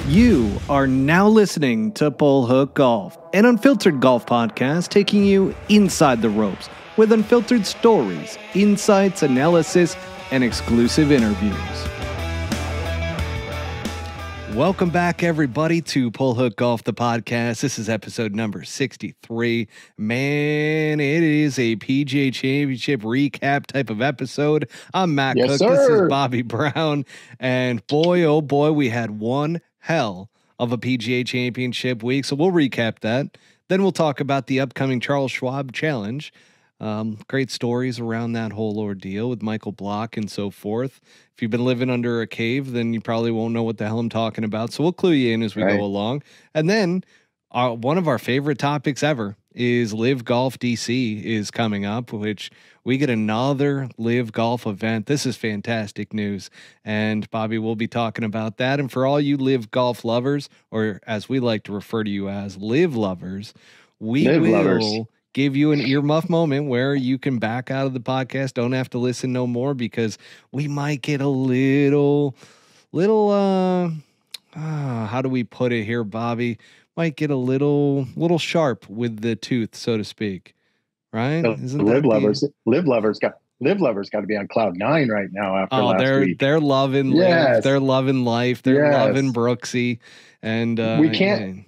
You are now listening to Bull Hook Golf, an unfiltered golf podcast taking you inside the ropes with unfiltered stories, insights, analysis, and exclusive interviews. Welcome back, everybody, to Bull Hook Golf, the podcast. This is episode number 63. Man, it is a PGA Championship recap type of episode. I'm Matt Cook. Sir. This is Bobby Brown. And boy, oh boy, we had one hell of a PGA Championship week. So we'll recap that. Then we'll talk about the upcoming Charles Schwab Challenge. Great stories around that whole ordeal with Michael Block and so forth. If you've been living under a cave, then you probably won't know what the hell I'm talking about. So we'll clue you in as we go along. And then one of our favorite topics ever is LIV Golf DC is coming up, which we get another LIV Golf event. This is fantastic news. And Bobby will be talking about that. And for all you LIV Golf lovers, or as we like to refer to you as LIV lovers, we will give you an earmuff moment where you can back out of the podcast. Don't have to listen no more because we might get a little, how do we put it here, Bobby? Might get a little sharp with the tooth, so to speak. Right? Isn't LIV lovers got to be on cloud 9 right now after last week. They're loving LIV. They're loving life. They're loving Brooksy. And we can't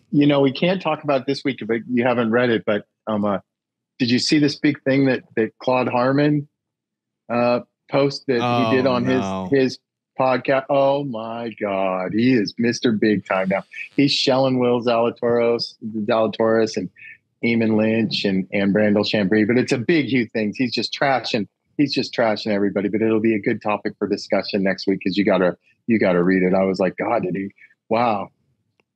talk about this week if you haven't read it, but did you see this big thing that Claude Harmon post that he did on his podcast? Oh my God, he is Mr. Big Time now. He's shelling Will Zalatoris and Eamon Lynch and Brandel Chambry, but it's a big, huge thing. He's just trashing everybody. But it'll be a good topic for discussion next week because you gotta read it. I was like, God, wow,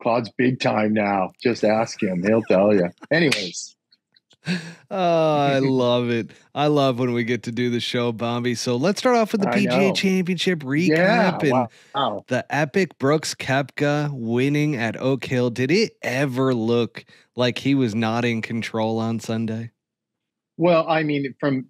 Claude's big time now. Just ask him; he'll tell you. Anyways. Oh, I love it. I love when we get to do the show, Bobby. So let's start off with the PGA Championship recap and the epic Brooks Koepka winning at Oak Hill. Did it ever look like he was not in control on Sunday? Well, I mean, from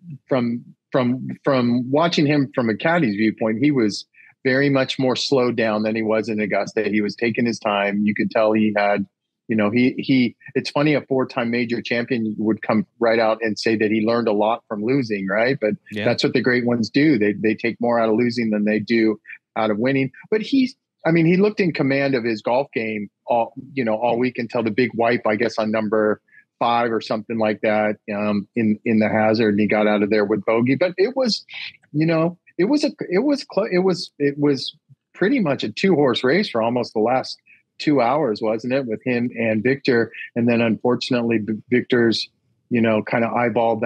watching him from a caddy's viewpoint, he was very much more slowed down than he was in Augusta. He was taking his time. You could tell he had. It's funny, a 4-time major champion would come right out and say that he learned a lot from losing, right? But that's what the great ones do. They take more out of losing than they do out of winning. But he looked in command of his golf game all week until the big wipe, I guess, on number 5 or something like that in the hazard, and he got out of there with bogey. But it was pretty much a 2-horse race for almost the last 2 hours, wasn't it, with him and Viktor? And then unfortunately Viktor's, kind of eyeballed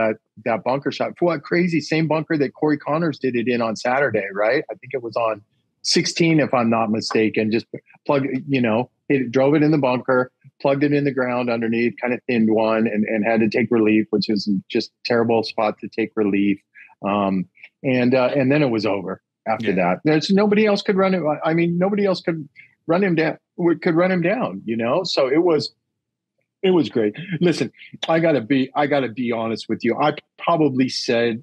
that bunker shot. For what crazy same bunker that Corey Connors did it in on Saturday, right? I think it was on 16, if I'm not mistaken. Just drove it in the bunker, plugged it in the ground underneath, kind of thinned one and had to take relief, which is just terrible spot to take relief. And then it was over after that. There's nobody else could run it. I mean, nobody else could run him down. So it was great. Listen, I gotta be honest with you. I probably said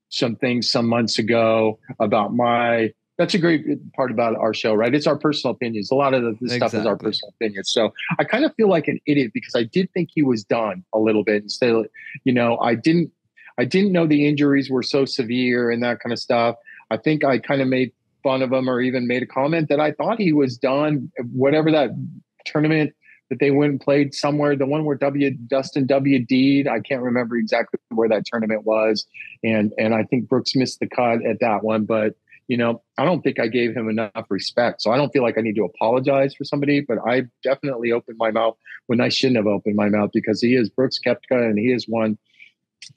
some things some months ago about that's a great part about our show, right? It's our personal opinions. A lot of this stuff is our personal opinions. So I kind of feel like an idiot because I did think he was done a little bit. Instead of, I didn't know the injuries were so severe and that kind of stuff. I think I kind of made fun of him or even made a comment that I thought he was done, whatever that tournament that they went and played somewhere, the one where Dustin WD'd, I can't remember exactly where that tournament was. And I think Brooks missed the cut at that one, but I don't think I gave him enough respect. So I don't feel like I need to apologize for somebody, but I definitely opened my mouth when I shouldn't have opened my mouth because he is Brooks Koepka and he has won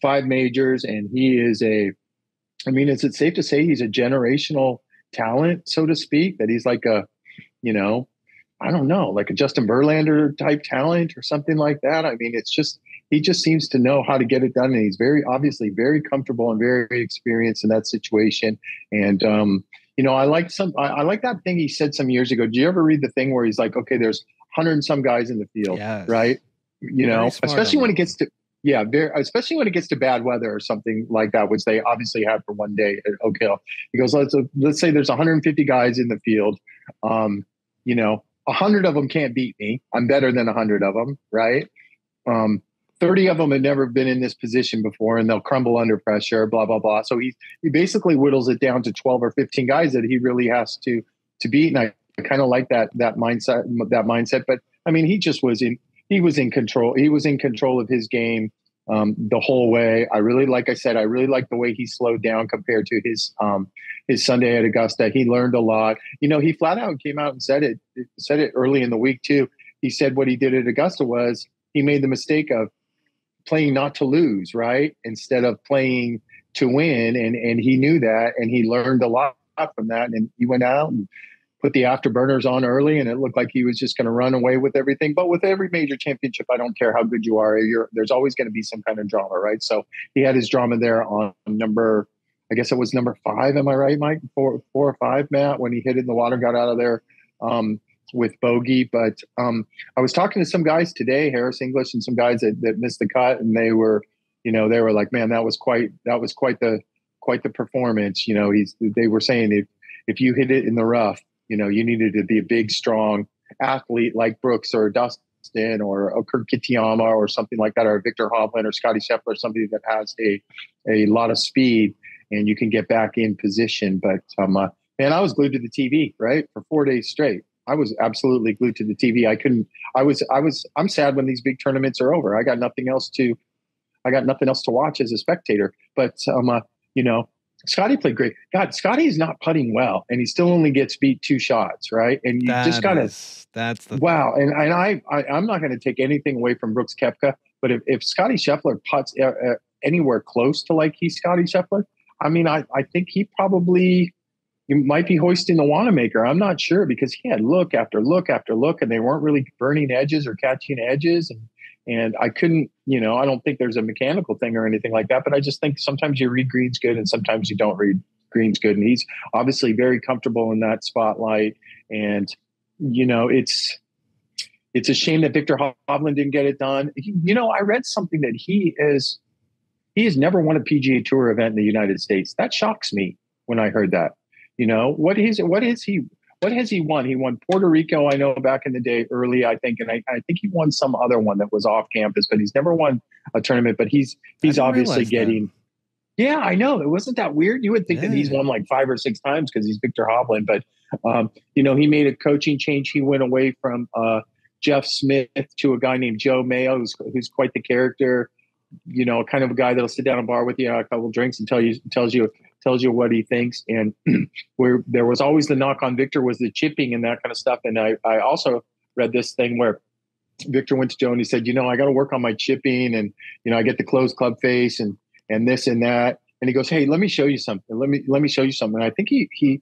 5 majors and he is is it safe to say he's a generational talent, so to speak, that he's like a, I don't know, like a Justin Verlander type talent or something like that. I mean, he just seems to know how to get it done. And he's obviously very comfortable and very experienced in that situation. And, I like that thing he said some years ago. Did you ever read the thing where he's like, okay, there's 100 and some guys in the field, right? Especially when it gets to, especially when it gets to bad weather or something like that, which they obviously had for one day at Oak Hill. He goes, let's say there's 150 guys in the field. 100 of them can't beat me. I'm better than 100 of them, right? Um, 30 of them had never been in this position before, and they'll crumble under pressure, blah, blah, blah. So he basically whittles it down to 12 or 15 guys that he really has to beat. And I kind of like that mindset. But I mean, he was in control. He was in control of his game the whole way. I really like the way he slowed down compared to his Sunday at Augusta. He learned a lot. He flat out came out and said it early in the week too. He said what he did at Augusta was he made the mistake of playing not to lose, right? Instead of playing to win. And he knew that, and he learned a lot from that. And he went out and put the afterburners on early, and it looked like he was just going to run away with everything. But with every major championship, I don't care how good you are, there's always going to be some kind of drama, right? So he had his drama there on number 5. Am I right, Mike? 4 or 5, Matt, when he hit it in the water, got out of there with bogey. But I was talking to some guys today, Harris English, and some guys that missed the cut, and they were like, man, that was quite the performance. They were saying if you hit it in the rough, you needed to be a big, strong athlete like Brooks or Dustin or Kurt Kitayama or something like that, or Viktor Hovland or Scottie Scheffler, somebody that has a lot of speed, and you can get back in position. But man, I was glued to the TV, right, for 4 days straight. I was absolutely glued to the TV. I'm sad when these big tournaments are over. I got nothing else to watch as a spectator. But Scottie played great. God, Scottie is not putting well, and he still only gets beat 2 shots, right? And you just gotta. That's the wow. And I'm not going to take anything away from Brooks Koepka, but if Scottie Scheffler putts anywhere close to like he's Scottie Scheffler, I mean, I think he might be hoisting the Wanamaker. I'm not sure, because he had look after look after look, and they weren't really burning edges or catching edges. And I couldn't, I don't think there's a mechanical thing or anything like that, but I just think sometimes you read greens good and sometimes you don't read greens good. And he's obviously very comfortable in that spotlight. And, it's a shame that Viktor Hovland didn't get it done. I read something that he has never won a PGA Tour event in the United States. That shocks me when I heard that. What has he won? He won Puerto Rico, I know, back in the day, early, I think. And I think he won some other one that was off campus, but he's never won a tournament. But he's obviously getting. Yeah, I know. It wasn't that weird. You would think that he's won like 5 or 6 times because he's Viktor Hovland. But, he made a coaching change. He went away from Jeff Smith to a guy named Joe Mayo, who's quite the character, kind of a guy that'll sit down and bar with you, have a couple of drinks, and tells you what he thinks. And where there was always the knock on Viktor was the chipping and that kind of stuff. And I also read this thing where Viktor went to Joe and he said, I got to work on my chipping, and, I get the closed club face and this and that. And he goes, hey, let me show you something. Let me show you something. And I think he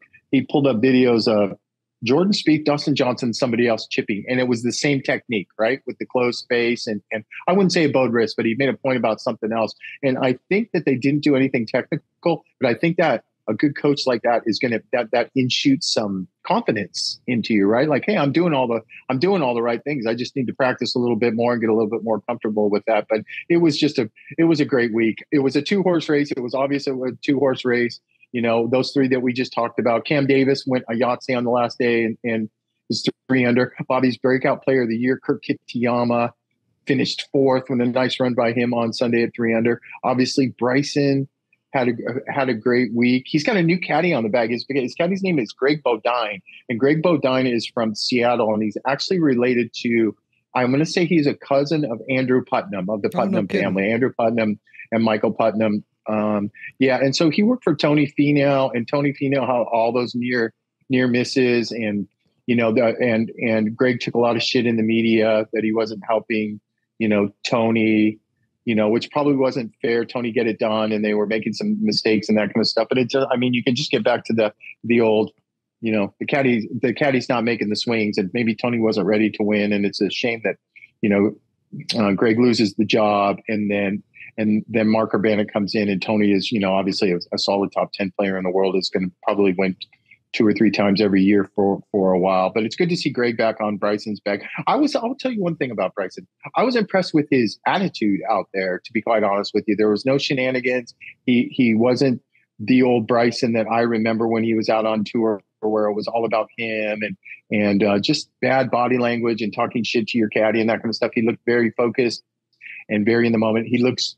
pulled up videos of Jordan Spieth, Dustin Johnson, somebody else chipping. And it was the same technique, right? With the closed space. And I wouldn't say a bowed wrist, but he made a point about something else. And I think that they didn't do anything technical, but I think that a good coach like that is going to, that inshoots some confidence into you, right? Like, hey, I'm doing all the right things. I just need to practice a little bit more and get a little bit more comfortable with that. But it was a great week. It was a 2-horse race. It was obvious it was a 2-horse race. Those 3 that we just talked about. Cam Davis went a Yahtzee on the last day and was 3 under. Bobby's breakout player of the year, Kurt Kitayama, finished 4th with a nice run by him on Sunday at 3 under. Obviously, Bryson had a great week. He's got a new caddy on the bag. His caddy's name is Greg Bodine, and Greg Bodine is from Seattle, and he's actually related to, I'm going to say he's a cousin of Andrew Putnam, of the Putnam family. Andrew Putnam and Michael Putnam. And so he worked for Tony Finau, and Tony Finau had all those near misses, and and Greg took a lot of shit in the media that he wasn't helping Tony, which probably wasn't fair. Tony get it done, and they were making some mistakes and that kind of stuff. But you can just get back to the old, the caddy's not making the swings, and maybe Tony wasn't ready to win, and it's a shame that Greg loses the job, and then Mark Urbana comes in, and Tony is, obviously a solid top 10 player in the world, is going to probably win 2 or 3 times every year for a while. But it's good to see Greg back on Bryson's back. I'll tell you one thing about Bryson. I was impressed with his attitude out there, to be quite honest with you. There was no shenanigans. He wasn't the old Bryson that I remember when he was out on tour where it was all about him and just bad body language and talking shit to your caddy and that kind of stuff. He looked very focused and very in the moment. He looks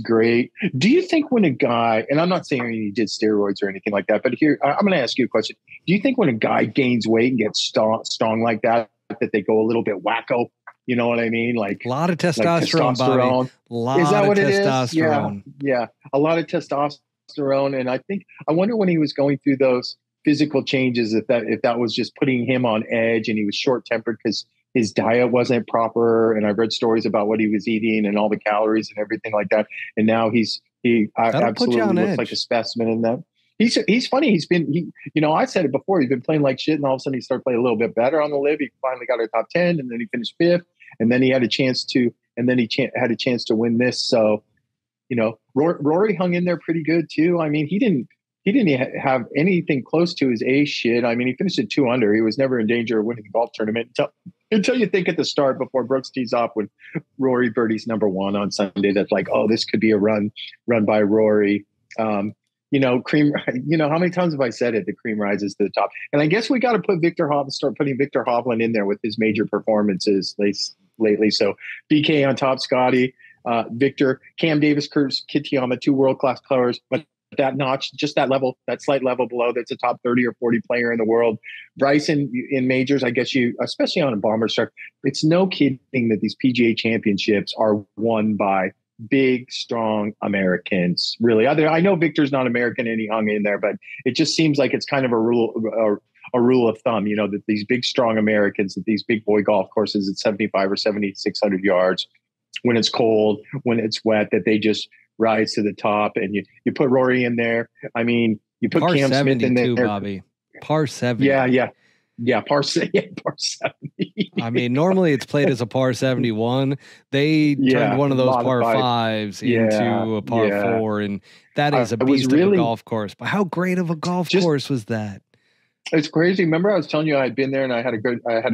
great. Do you think when a guy, and I'm not saying he did steroids or anything like that, but here, I'm going to ask you a question. Do you think when a guy gains weight and gets strong like that they go a little bit wacko? You know what I mean? Like a lot of testosterone, Bobby. Is that what it is? Testosterone. Yeah. A lot of testosterone. And I wonder when he was going through those physical changes, if that was just putting him on edge and he was short tempered because his diet wasn't proper. And I've read stories about what he was eating and all the calories and everything like that. And now he absolutely looks like a specimen in that. He's funny. I said it before, he's been playing like shit and all of a sudden he started playing a little bit better on the LIV. He finally got a top 10 and then he finished 5th and then he had a chance to win this. So, Rory hung in there pretty good too. I mean, he didn't have anything close to his ace shit. I mean, he finished at 2 under. He was never in danger of winning the golf tournament until you think at the start before Brooks tees off when Rory birdies number 1 on Sunday. That's like, oh, this could be a run by Rory. Cream, how many times have I said it? The cream rises to the top. And I guess we got to start putting Viktor Hovland in there with his major performances lately. So BK on top, Scottie, Victor, Cam Davis, Curtis Kitayama, 2 world-class players, but that notch, just that level, that slight level below, that's a top 30 or 40 player in the world. Bryson in majors, I guess especially on a bomber start, it's no kidding that these PGA championships are won by big, strong Americans. Really, I know Victor's not American and he hung in there, but it just seems like it's kind of a rule of thumb, that these big, strong Americans at these big boy golf courses at 75 or 7,600 yards, when it's cold, when it's wet, that they just rise to the top. And you put Rory in there. I mean, you put Cam Smith in there, Bobby. Par 70. Yeah, par 70. I mean, normally it's played as a par 71. They turned one of those par 5s into a par 4, and that is a beast of a golf course. But how great of a golf course was that? It's crazy. Remember, I was telling you I had been there and I had a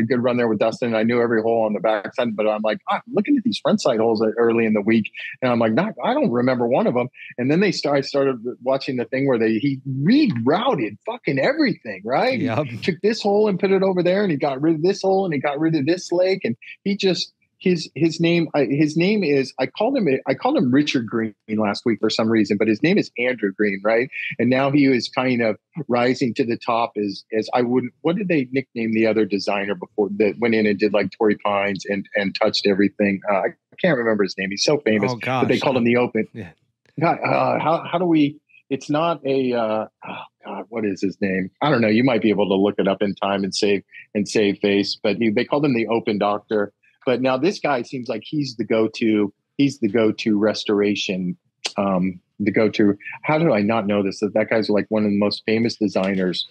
good run there with Dustin. And I knew every hole on the backside, but I'm like, I'm looking at these front side holes early in the week, and I'm like, I don't remember one of them. And then I started watching the thing where he rerouted fucking everything, right? Yep. He took this hole and put it over there, and he got rid of this hole and he got rid of this lake, and he just. His name is I called him Richard Green last week for some reason, but his name is Andrew Green, right? And now he is kind of rising to the top as what did they nickname the other designer before that went in and did like Torrey Pines and touched everything? I can't remember his name. He's so famous, but they called him the Open. Yeah. God, how do we? It's not a. Oh God, what is his name? I don't know. You might be able to look it up in time and save face, but they called him the Open Doctor. But now this guy seems like he's the go-to restoration, the go-to. How do I not know this? That guy's like one of the most famous designers.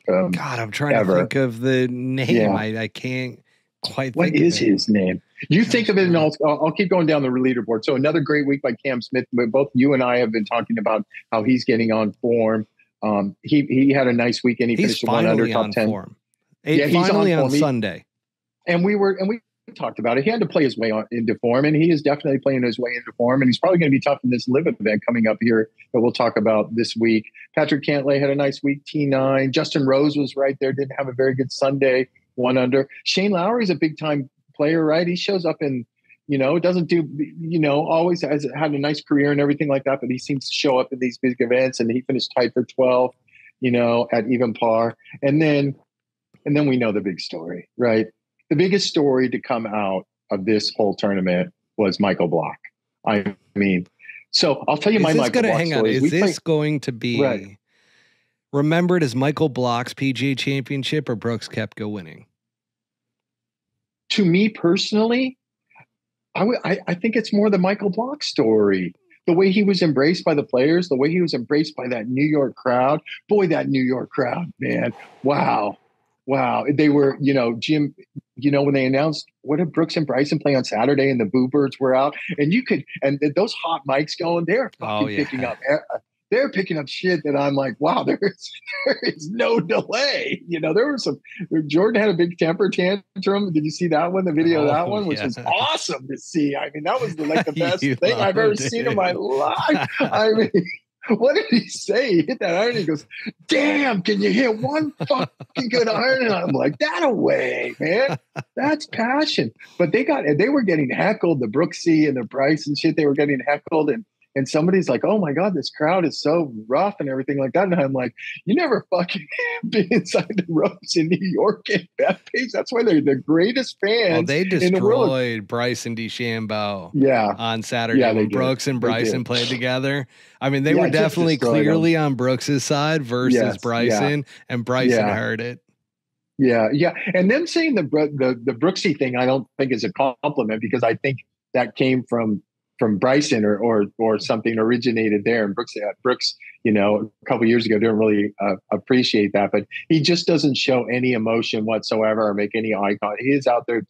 God, I'm trying to think of the name. Yeah. I can't quite think What is his name? You think of it and I'll keep going down the leaderboard. So another great week by Cam Smith. Both you and I have been talking about how he's getting on form. He had a nice weekend. He finished 1 under top 10. Form. He's finally on Sunday. And we talked about it. He had to play his way into form, and he is definitely playing his way into form. And he's probably going to be tough in this LIV event coming up here that we'll talk about this week. Patrick Cantlay had a nice week, T9. Justin Rose was right there, didn't have a very good Sunday, 1 under. Shane Lowry's a big time player, right? He shows up in, doesn't do, always has had a nice career and everything like that, but he seems to show up in these big events, and he finished tied for 12, at even par. And then we know the big story, right? The biggest story to come out of this whole tournament was Michael Block. I mean, so I'll tell you my Michael Block story. Is this going to be remembered as Michael Block's PGA Championship or Brooks Koepka winning? To me personally, I think it's more the Michael Block story. The way he was embraced by the players, the way he was embraced by that New York crowd. Boy, that New York crowd, man. Wow. They were, Jim, when they announced what did Brooks and Bryson play on Saturday and the Boo Birds were out, and those hot mics going, they're fucking picking up. They're picking up shit that I'm like, wow, there is no delay. There was Jordan had a big temper tantrum. Did you see that one? The video of that one, which was awesome to see. I mean, that was the best thing I've ever seen in my life. I mean, What did he say? He hit that iron. He goes, damn, can you hit one fucking good iron? And I'm like, that away, man. That's passion. But they were getting heckled, the Brooksy and the Bryce and shit. They were getting heckled. And somebody's like, oh my God, this crowd is so rough and everything like that. And I'm like, you never fucking been inside the ropes in New York at Bethpage. That's why they're the greatest fans. Well, they in the world. destroyed Bryce and DeChambeau on Saturday when Brooks and Bryson played together. I mean, they were definitely clearly on Brooks's side versus Bryson, and Bryson heard it. Yeah. And them saying the Brooksy thing, I don't think is a compliment, because I think that came from Bryson or something originated there. And Brooks, a couple years ago didn't really appreciate that, but he just doesn't show any emotion whatsoever or make any eye contact. He is out there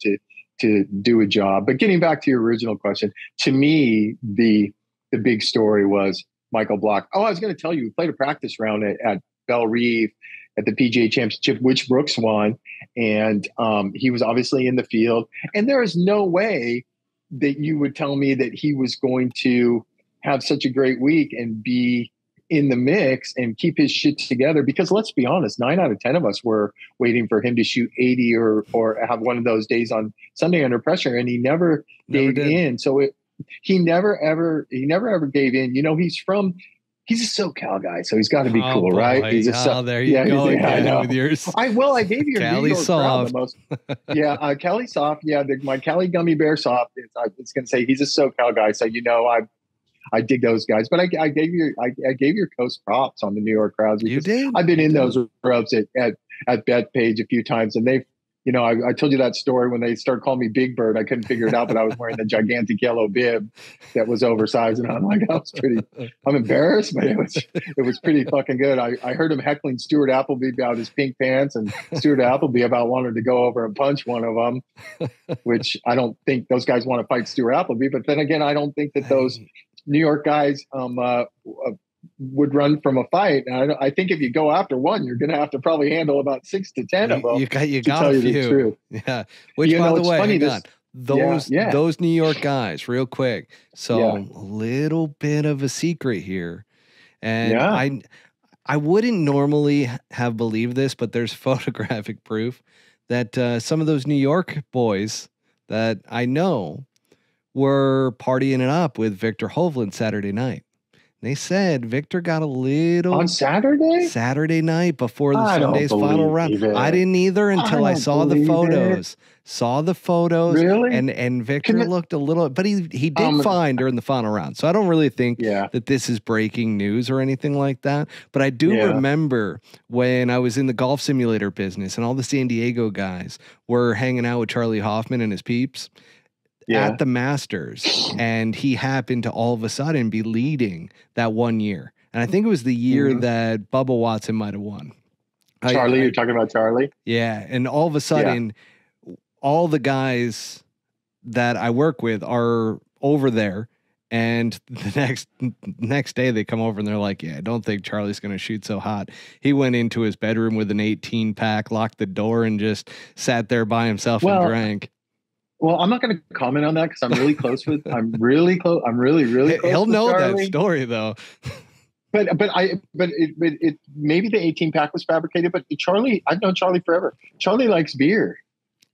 to do a job. But getting back to your original question, to me, the big story was Michael Block. Oh, I was going to tell you, we played a practice round at Belle Reve at the PGA Championship, which Brooks won. And he was obviously in the field, and there is no way that you would tell me that he was going to have such a great week and be in the mix and keep his shit together. Because let's be honest, 9 out of 10 of us were waiting for him to shoot 80 or have one of those days on Sunday under pressure. And he never gave in. So he never ever gave in. He's a SoCal guy, so he's got to be cool, boy. Right? He's there you go again with yours. I gave you a Cali New York soft. Crowd the most. Cali soft. Yeah, my Cali gummy bear soft. I was going to say he's a SoCal guy, so I dig those guys. But I gave your coast props on the New York crowds. You did. I've been in those ropes at Bethpage a few times, and they've. I told you that story when they started calling me Big Bird. I couldn't figure it out, but I was wearing the gigantic yellow bib that was oversized, and I'm like, I'm embarrassed, but it was pretty fucking good. I heard him heckling Stuart Appleby about his pink pants, and Stuart Appleby about wanting to go over and punch one of them, which I don't think those guys want to fight Stuart Appleby. But then again, I don't think that those New York guys would run from a fight. And I think if you go after one, you're going to have to probably handle about 6 to 10 of them. You got a few. Yeah. Which, by the way, hang on. Those New York guys, real quick. So a little bit of a secret here. And I wouldn't normally have believed this, but there's photographic proof that some of those New York boys that I know were partying it up with Viktor Hovland Saturday night. They said Viktor got a little on Saturday night before the Sunday's final round. I didn't either until I saw the photos. Really? And Viktor looked a little, but he did fine during the final round. So I don't really think that this is breaking news or anything like that. But I do remember when I was in the golf simulator business and all the San Diego guys were hanging out with Charlie Hoffman and his peeps at the Masters, and he happened to all of a sudden be leading that one year. And I think it was the year that Bubba Watson might have won. Charlie, you're talking about Charlie? Yeah. And all of a sudden, all the guys that I work with are over there. And the next day they come over and they're like, I don't think Charlie's going to shoot so hot. He went into his bedroom with an 18 pack, locked the door, and just sat there by himself and drank. Well, I'm not going to comment on that because I'm really close with. I'm really close. I'm really close. He'll know Charlie. that story though. But maybe the 18 pack was fabricated. But Charlie, I've known Charlie forever. Charlie likes beer.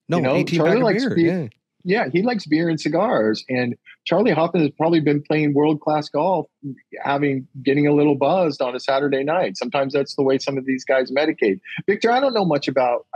No, 18 pack of beer. Yeah, he likes beer and cigars. And Charlie Hoffman has probably been playing world class golf, getting a little buzzed on a Saturday night. Sometimes that's the way some of these guys medicate. Viktor, I don't know much about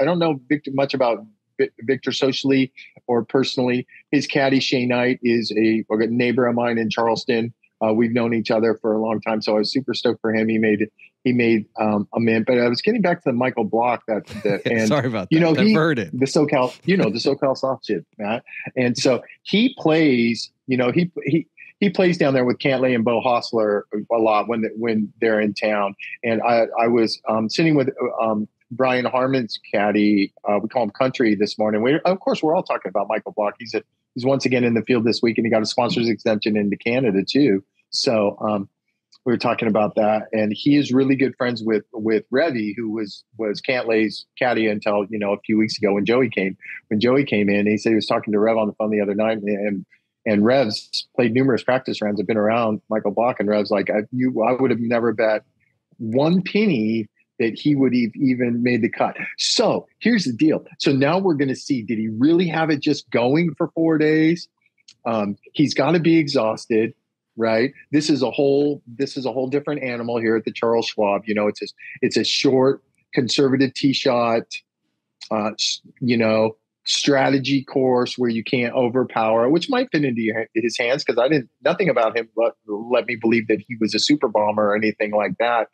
Viktor socially or personally. His caddy Shea Knight is a neighbor of mine in Charleston. We've known each other for a long time, so I was super stoked for him. He made a mint. But I was getting back to the Michael Block and sorry about that. The SoCal soft shit, Matt. And so he plays. He plays down there with Cantlay and Bo Hostler a lot when they're in town. And I was sitting with Brian Harmon's caddy, we call him Country, this morning. Of course, we're all talking about Michael Block. He's once again in the field this week, and he got a sponsor's exemption into Canada too. So we were talking about that, and he is really good friends with Revy, who was Cantlay's caddy until a few weeks ago when Joey came in. He said he was talking to Rev on the phone the other night, and And Rev's played numerous practice rounds. I've been around Michael Block, and Rev's like, I would have never bet one penny that he would have even made the cut. So here's the deal. So now we're going to see, did he really have it just going for 4 days? He's got to be exhausted, right? This is a whole different animal here at the Charles Schwab. You know, it's a short, conservative tee shot, you know, strategy course where you can't overpower, which might fit into his hands, because nothing about him let me believe that he was a super bomber or anything like that.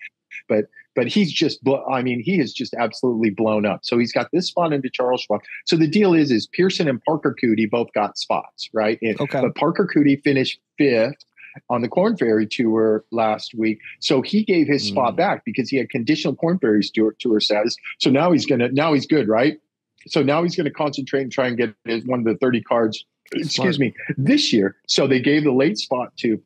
But he's just, he is just absolutely blown up. So he's got this spot into Charles Schwab. So the deal is Pearson and Parker Cootie both got spots, right? Okay. But Parker Cootie finished 5th on the Korn Ferry Tour last week. So he gave his spot back because he had conditional Korn Ferry Tour status. So now he's good, right? So now he's going to concentrate and try and get one of the 30 cards, this year. So they gave the late spot to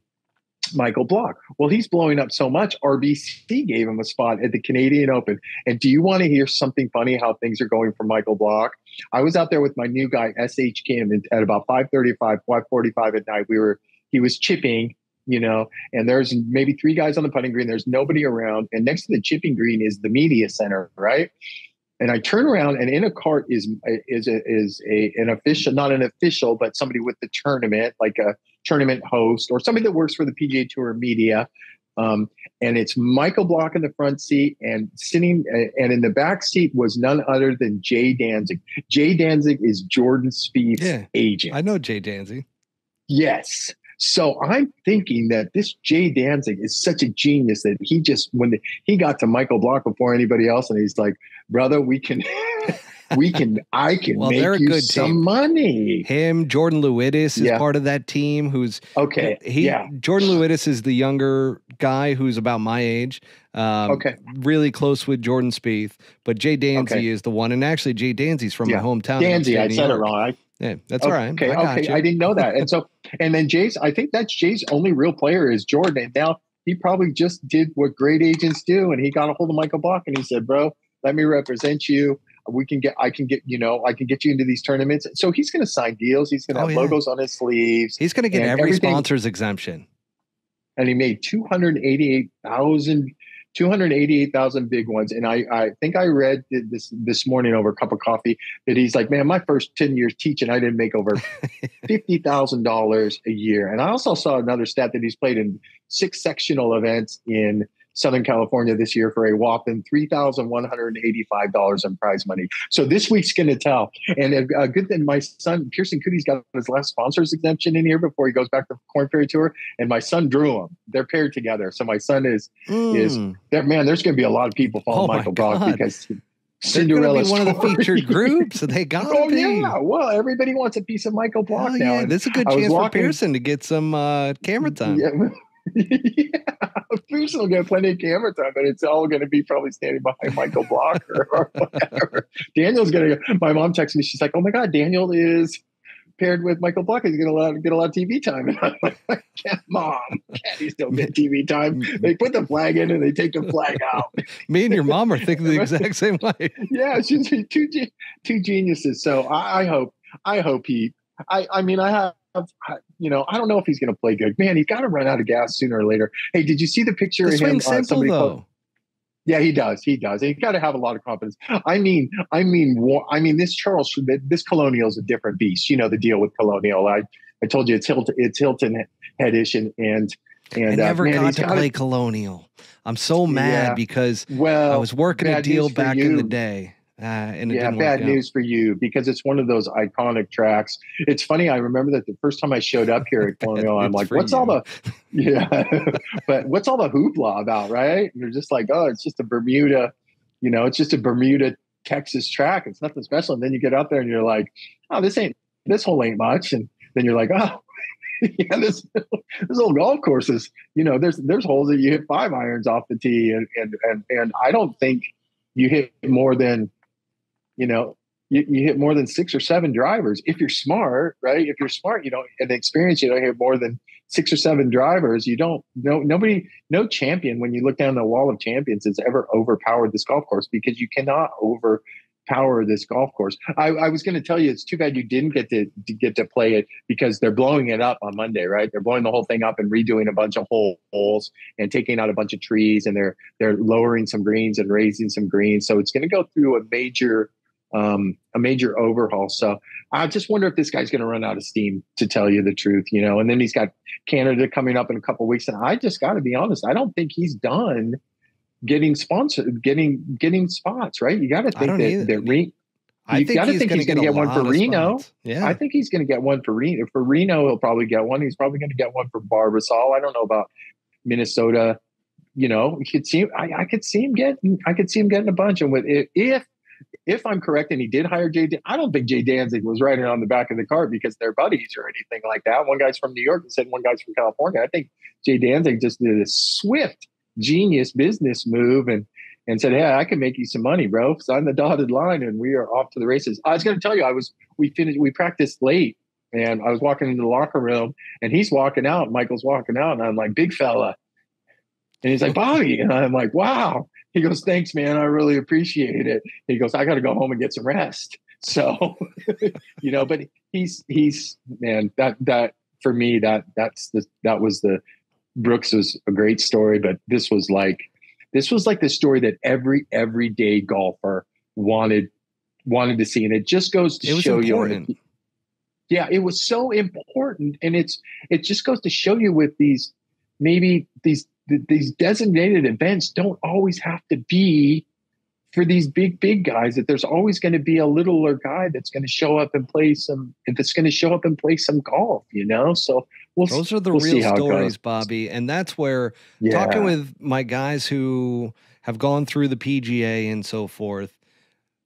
Michael Block. Well, he's blowing up so much. RBC gave him a spot at the Canadian Open. And do you want to hear something funny, how things are going for Michael Block? I was out there with my new guy, SH Kim, at about 5:35, 5:45 at night. He was chipping, you know, and there's maybe 3 guys on the putting green. There's nobody around. And next to the chipping green is the media center, right? And I turn around, and in a cart is an official, not an official, but somebody with the tournament, like a tournament host or somebody that works for the PGA Tour media. And it's Michael Block in the front seat, and sitting, and in the back seat was none other than Jay Danzig. Jay Danzig is Jordan Spieth's agent. I know Jay Danzig. Yes. So I'm thinking that this Jay Danzig is such a genius that he got to Michael Block before anybody else, and he's like, brother, I can well, make you some money. Him, Jordan Lewittis is part of that team. Jordan Lewittis is the younger guy who's about my age. Really close with Jordan Spieth, but Jay Danzig is the one. And actually, Jay Danzig's from my hometown. Danzig, I said it wrong. Yeah, that's all right. Okay, I didn't know that. And then I think that's Jay's only real player is Jordan. And now he probably just did what great agents do, and he got a hold of Michael Block, and he said, "Bro, let me represent you. I can get you into these tournaments." So he's going to sign deals. He's going to have logos on his sleeves. He's going to get every sponsor's exemption. And he made 288,000 big ones. And I think I read this morning over a cup of coffee that he's like, man, my first 10 years teaching, I didn't make over $50,000 a year. And I also saw another stat that he's played in 6 sectional events in Southern California this year for a whopping $3,185 in prize money. So this week's going to tell. And a good thing, my son, Pearson Cootie's got his last sponsor's exemption in here before he goes back to the Korn Ferry Tour. And my son drew him. They're paired together. So my son is there. Man, there's going to be a lot of people following Michael Block because Cinderella be one of the featured groups. So they got to be. Yeah. Well, everybody wants a piece of Michael Block now. Yeah. This is a good chance for Pearson to get some camera time. Pearson will get plenty of camera time, but it's all going to be probably standing behind Michael Block or whatever. Daniel's going to. My mom texted me. She's like, "Oh my God, Daniel is paired with Michael Block. He's going to get a lot of TV time." And I'm like, "Mom, can't he still get TV time?" They put the flag in and they take the flag out. Me and your mom are thinking the exact same way. Yeah, she's two geniuses. So I hope he. I don't know if he's going to play good. Man, he's got to run out of gas sooner or later. Hey, did you see the picture of him? Simple, though. Yeah, he does. He's got to have a lot of confidence. I mean, this Colonial is a different beast. You know the deal with Colonial. I told you it's Hilton headish and I never got to play Colonial. I'm so mad because I was working a deal back in the day. And it didn't bad work news for you because it's one of those iconic tracks. It's funny. I remember that the first time I showed up here at Colonial, I'm like, what's all the hoopla about? Right. And they're just like, oh, it's just a Bermuda, Texas track. It's nothing special. And then you get out there and you're like, oh, this hole ain't much. And then you're like, oh, yeah, this old golf courses, there's holes that you hit 5 irons off the tee. And I don't think you hit more than, you hit more than 6 or 7 drivers. If you're smart, right? If you're smart, and experienced, you don't hit more than 6 or 7 drivers. No champion, when you look down the wall of champions, has ever overpowered this golf course because you cannot power of this golf course. I was going to tell you, it's too bad you didn't get to play it, because they're blowing it up on Monday, right? They're blowing the whole thing up and redoing a bunch of holes and taking out a bunch of trees, and they're lowering some greens and raising some greens. So it's going to go through a major overhaul. So I just wonder if this guy's going to run out of steam, to tell you the truth, you know. And then he's got Canada coming up in a couple of weeks, and I just got to be honest, I don't think he's done getting sponsored, getting spots, right? You got to think you got to think he's going to get one for Reno. Yeah, I think he's going to get one for Reno. For Reno, he'll probably get one. He's probably going to get one for Barbasol. I don't know about Minnesota. You know, I could see him getting a bunch. And with if I'm correct, and he did hire I don't think Jay Danzig was riding on the back of the cart because they're buddies or anything like that. One guy's from New York and said one guy's from California. I think Jay Danzig just did a swift, genius business move and said, "Hey, I can make you some money, bro. Sign the dotted line, and we are off to the races." I was going to tell you, we practiced late, and I was walking into the locker room, and he's walking out, Michael's walking out, and I'm like, "Big fella," and he's like, "Bobby," and I'm like, "Wow." He goes, "Thanks, man. I really appreciate it." He goes, "I got to go home and get some rest." So, you know, but he's man, that for me, that was the Brooks was a great story, but this was like the story that every everyday golfer wanted to see, and it just goes to show important. you. Yeah, it was so important, and it just goes to show you with these designated events don't always have to be for these big guys, that there's always going to be a littler guy that's going to show up and play some golf, you know? So those are the real stories, Bobby. And that's where talking with my guys who have gone through the PGA and so forth,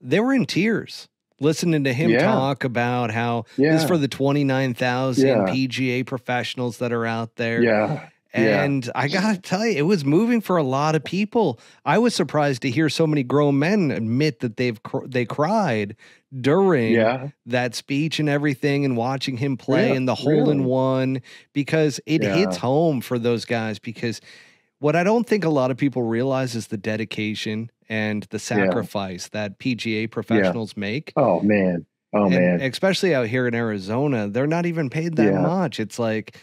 they were in tears listening to him talk about how this is for the 29,000 PGA professionals that are out there. Yeah. And I got to tell you, it was moving for a lot of people. I was surprised to hear so many grown men admit that they cried during that speech and everything, and watching him play in the hole-in-one, because it hits home for those guys. Because what I don't think a lot of people realize is the dedication and the sacrifice that PGA professionals make. Oh, man. Man. Especially out here in Arizona, they're not even paid that much. It's like,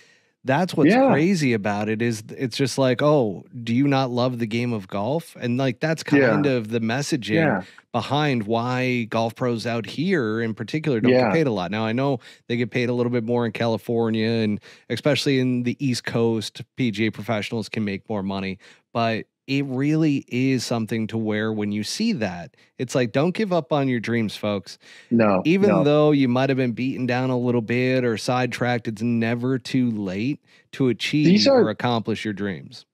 that's what's crazy about it, is it's just like, oh, do you not love the game of golf? And like, that's kind of the messaging behind why golf pros out here in particular don't get paid a lot. Now, I know they get paid a little bit more in California, and especially in the East Coast, PGA professionals can make more money, but it really is something to where when you see that, it's like, don't give up on your dreams, folks. No. Even though you might have been beaten down a little bit or sidetracked, it's never too late to achieve or accomplish your dreams.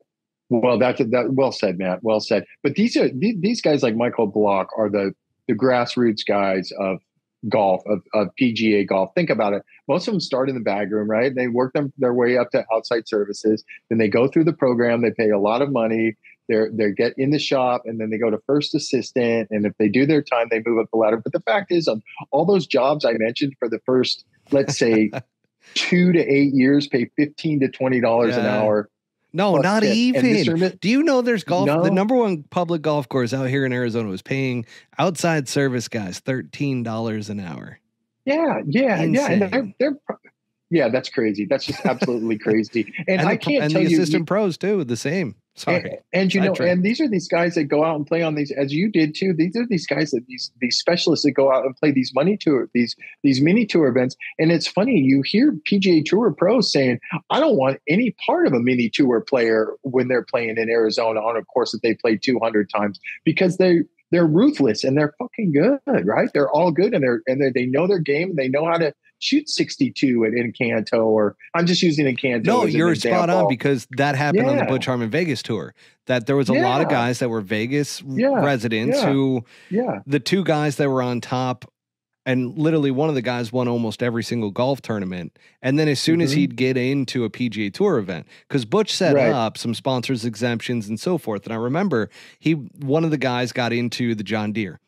Well, that well said, Matt. Well said. But these guys like Michael Block are the grassroots guys of golf, of PGA golf. Think about it. Most of them start in the bag room, right? They work their way up to outside services. Then they go through the program. They pay a lot of money. They get in the shop, and then they go to first assistant. And if they do their time, they move up the ladder. But the fact is, on all those jobs I mentioned for the first, let's say, 2 to 8 years, pay $15 to $20 an hour. No, not even. Do you know there's golf? No. The number one public golf course out here in Arizona was paying outside service guys $13 an hour. Yeah. Insane. And they're that's crazy. That's just absolutely crazy. And I can't tell you. And the assistant pros too, the same. Sorry. And you know, and these are these guys that go out and play on these, as you did too. These are these guys that these specialists that go out and play these mini tour events. And it's funny, you hear PGA Tour pros saying, "I don't want any part of a mini tour player when they're playing in Arizona on a course that they played 200 times," because they're ruthless and they're fucking good, right? They're all good, and they know their game, and they know how to shoot 62 at Encanto, or I'm just using Encanto. No, you're spot on, because that happened on the Butch Harmon Vegas tour. That there was a lot of guys that were Vegas residents who, the two guys that were on top, and literally one of the guys won almost every single golf tournament. And then as soon as he'd get into a PGA Tour event, because Butch set up some sponsors exemptions and so forth. And I remember one of the guys got into the John Deere,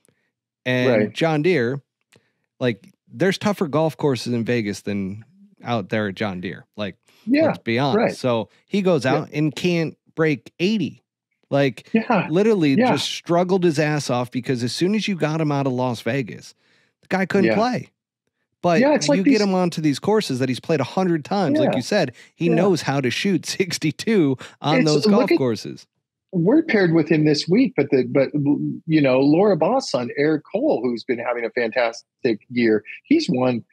and John Deere, like, there's tougher golf courses in Vegas than out there at John Deere. Like, let's be honest. So he goes out and can't break 80. Like Yeah. literally Yeah. just struggled his ass off because as soon as you got him out of Las Vegas, the guy couldn't Yeah. play. But Yeah, it's like you get him onto these courses that he's played 100 times. Like Yeah. you said, he Yeah. knows how to shoot 62 on those golf courses. We're paired with him this week, but you know, Laura Boss' son, Eric Cole, who's been having a fantastic year, he's won,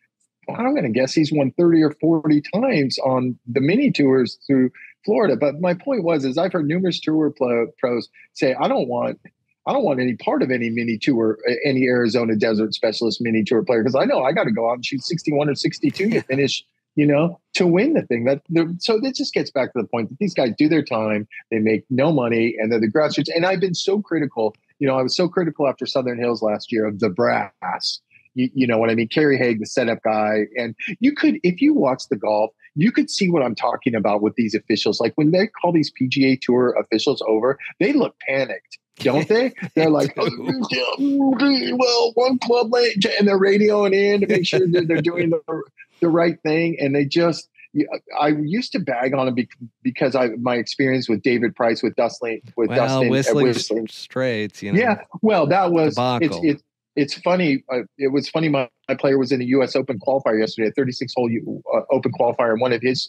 I'm going to guess he's won 30 or 40 times on the mini tours through Florida. But my point is I've heard numerous tour pros say, I don't want any part of any mini tour, any Arizona Desert Specialist mini tour player, because I know I got to go out and shoot 61 or 62 to finish, you know, to win the thing. So it just gets back to the point that these guys do their time, they make no money, and they're the grassroots. And I've been so critical, you know, I was so critical after Southern Hills last year of the brass. You know what I mean? Kerry Haig, the setup guy. And you could, if you watch the golf, you could see what I'm talking about with these officials. Like when they call these PGA Tour officials over, they look panicked, don't they? They're like, well, one club lane, and they're radioing in to make sure that they're doing the right thing. And they just, I used to bag on him because my experience with David Price, with Dustin, Whistling Straits, you know. Yeah, well, that was it's funny. It was funny. My player was in the U.S. Open qualifier yesterday, a 36-hole Open qualifier, and one of his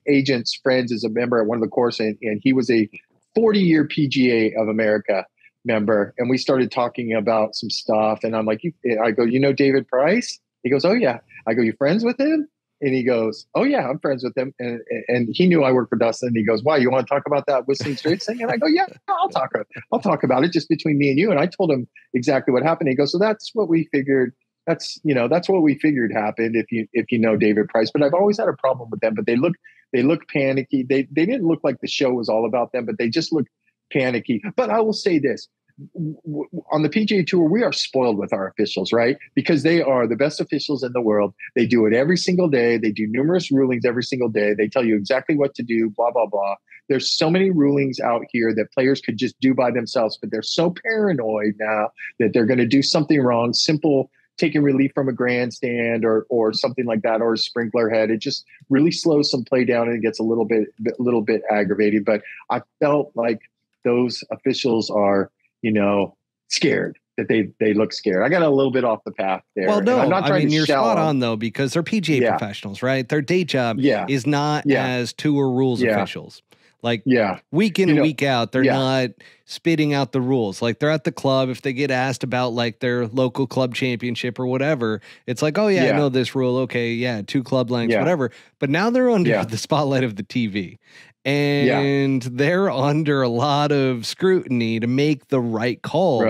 agent's friends is a member at one of the courses, and he was a 40-year PGA of America member. And we started talking about some stuff, and I'm like, I go, you know David Price? He goes, oh yeah. I go, you friends with him? And he goes, oh yeah, I'm friends with him. And he knew I worked for Dustin. And he goes, why, you want to talk about that Whistling Straits thing? And I go, yeah, I'll talk about it just between me and you. And I told him exactly what happened. He goes, so that's what we figured. That's what we figured happened if you know David Price. But I've always had a problem with them. But they look panicky. They didn't look like the show was all about them, but they just look panicky. But I will say this. On the PGA Tour, we are spoiled with our officials, right? Because they are the best officials in the world. They do it every single day. They do numerous rulings every single day. They tell you exactly what to do, blah, blah, blah. There's so many rulings out here that players could just do by themselves, but they're so paranoid now that they're going to do something wrong, simple taking relief from a grandstand or something like that, or a sprinkler head. It just really slows some play down and it gets a little bit aggravating. But I felt like those officials are, you know, scared, that they look scared. I got a little bit off the path there. Well, no, I'm not trying to you're spot them on though, because they're PGA professionals, right? Their day job is not as tour rules officials. Like week in and week out, they're not spitting out the rules. Like they're at the club. If they get asked about like their local club championship or whatever, it's like, oh yeah, I know this rule. Okay. Yeah. 2 club lengths, whatever. But now they're under the spotlight of the TV. And they're under a lot of scrutiny to make the right call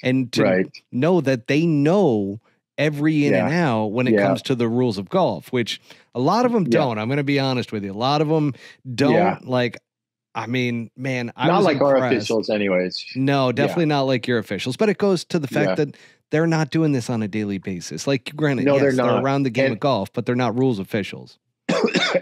and to know that they know every in and out when it comes to the rules of golf, which a lot of them don't. I'm going to be honest with you. A lot of them don't like. I mean, man, I not was like impressed. Our officials anyways. No, definitely not like your officials, but it goes to the fact that they're not doing this on a daily basis. Like granted, they're around the game of golf, but they're not rules officials.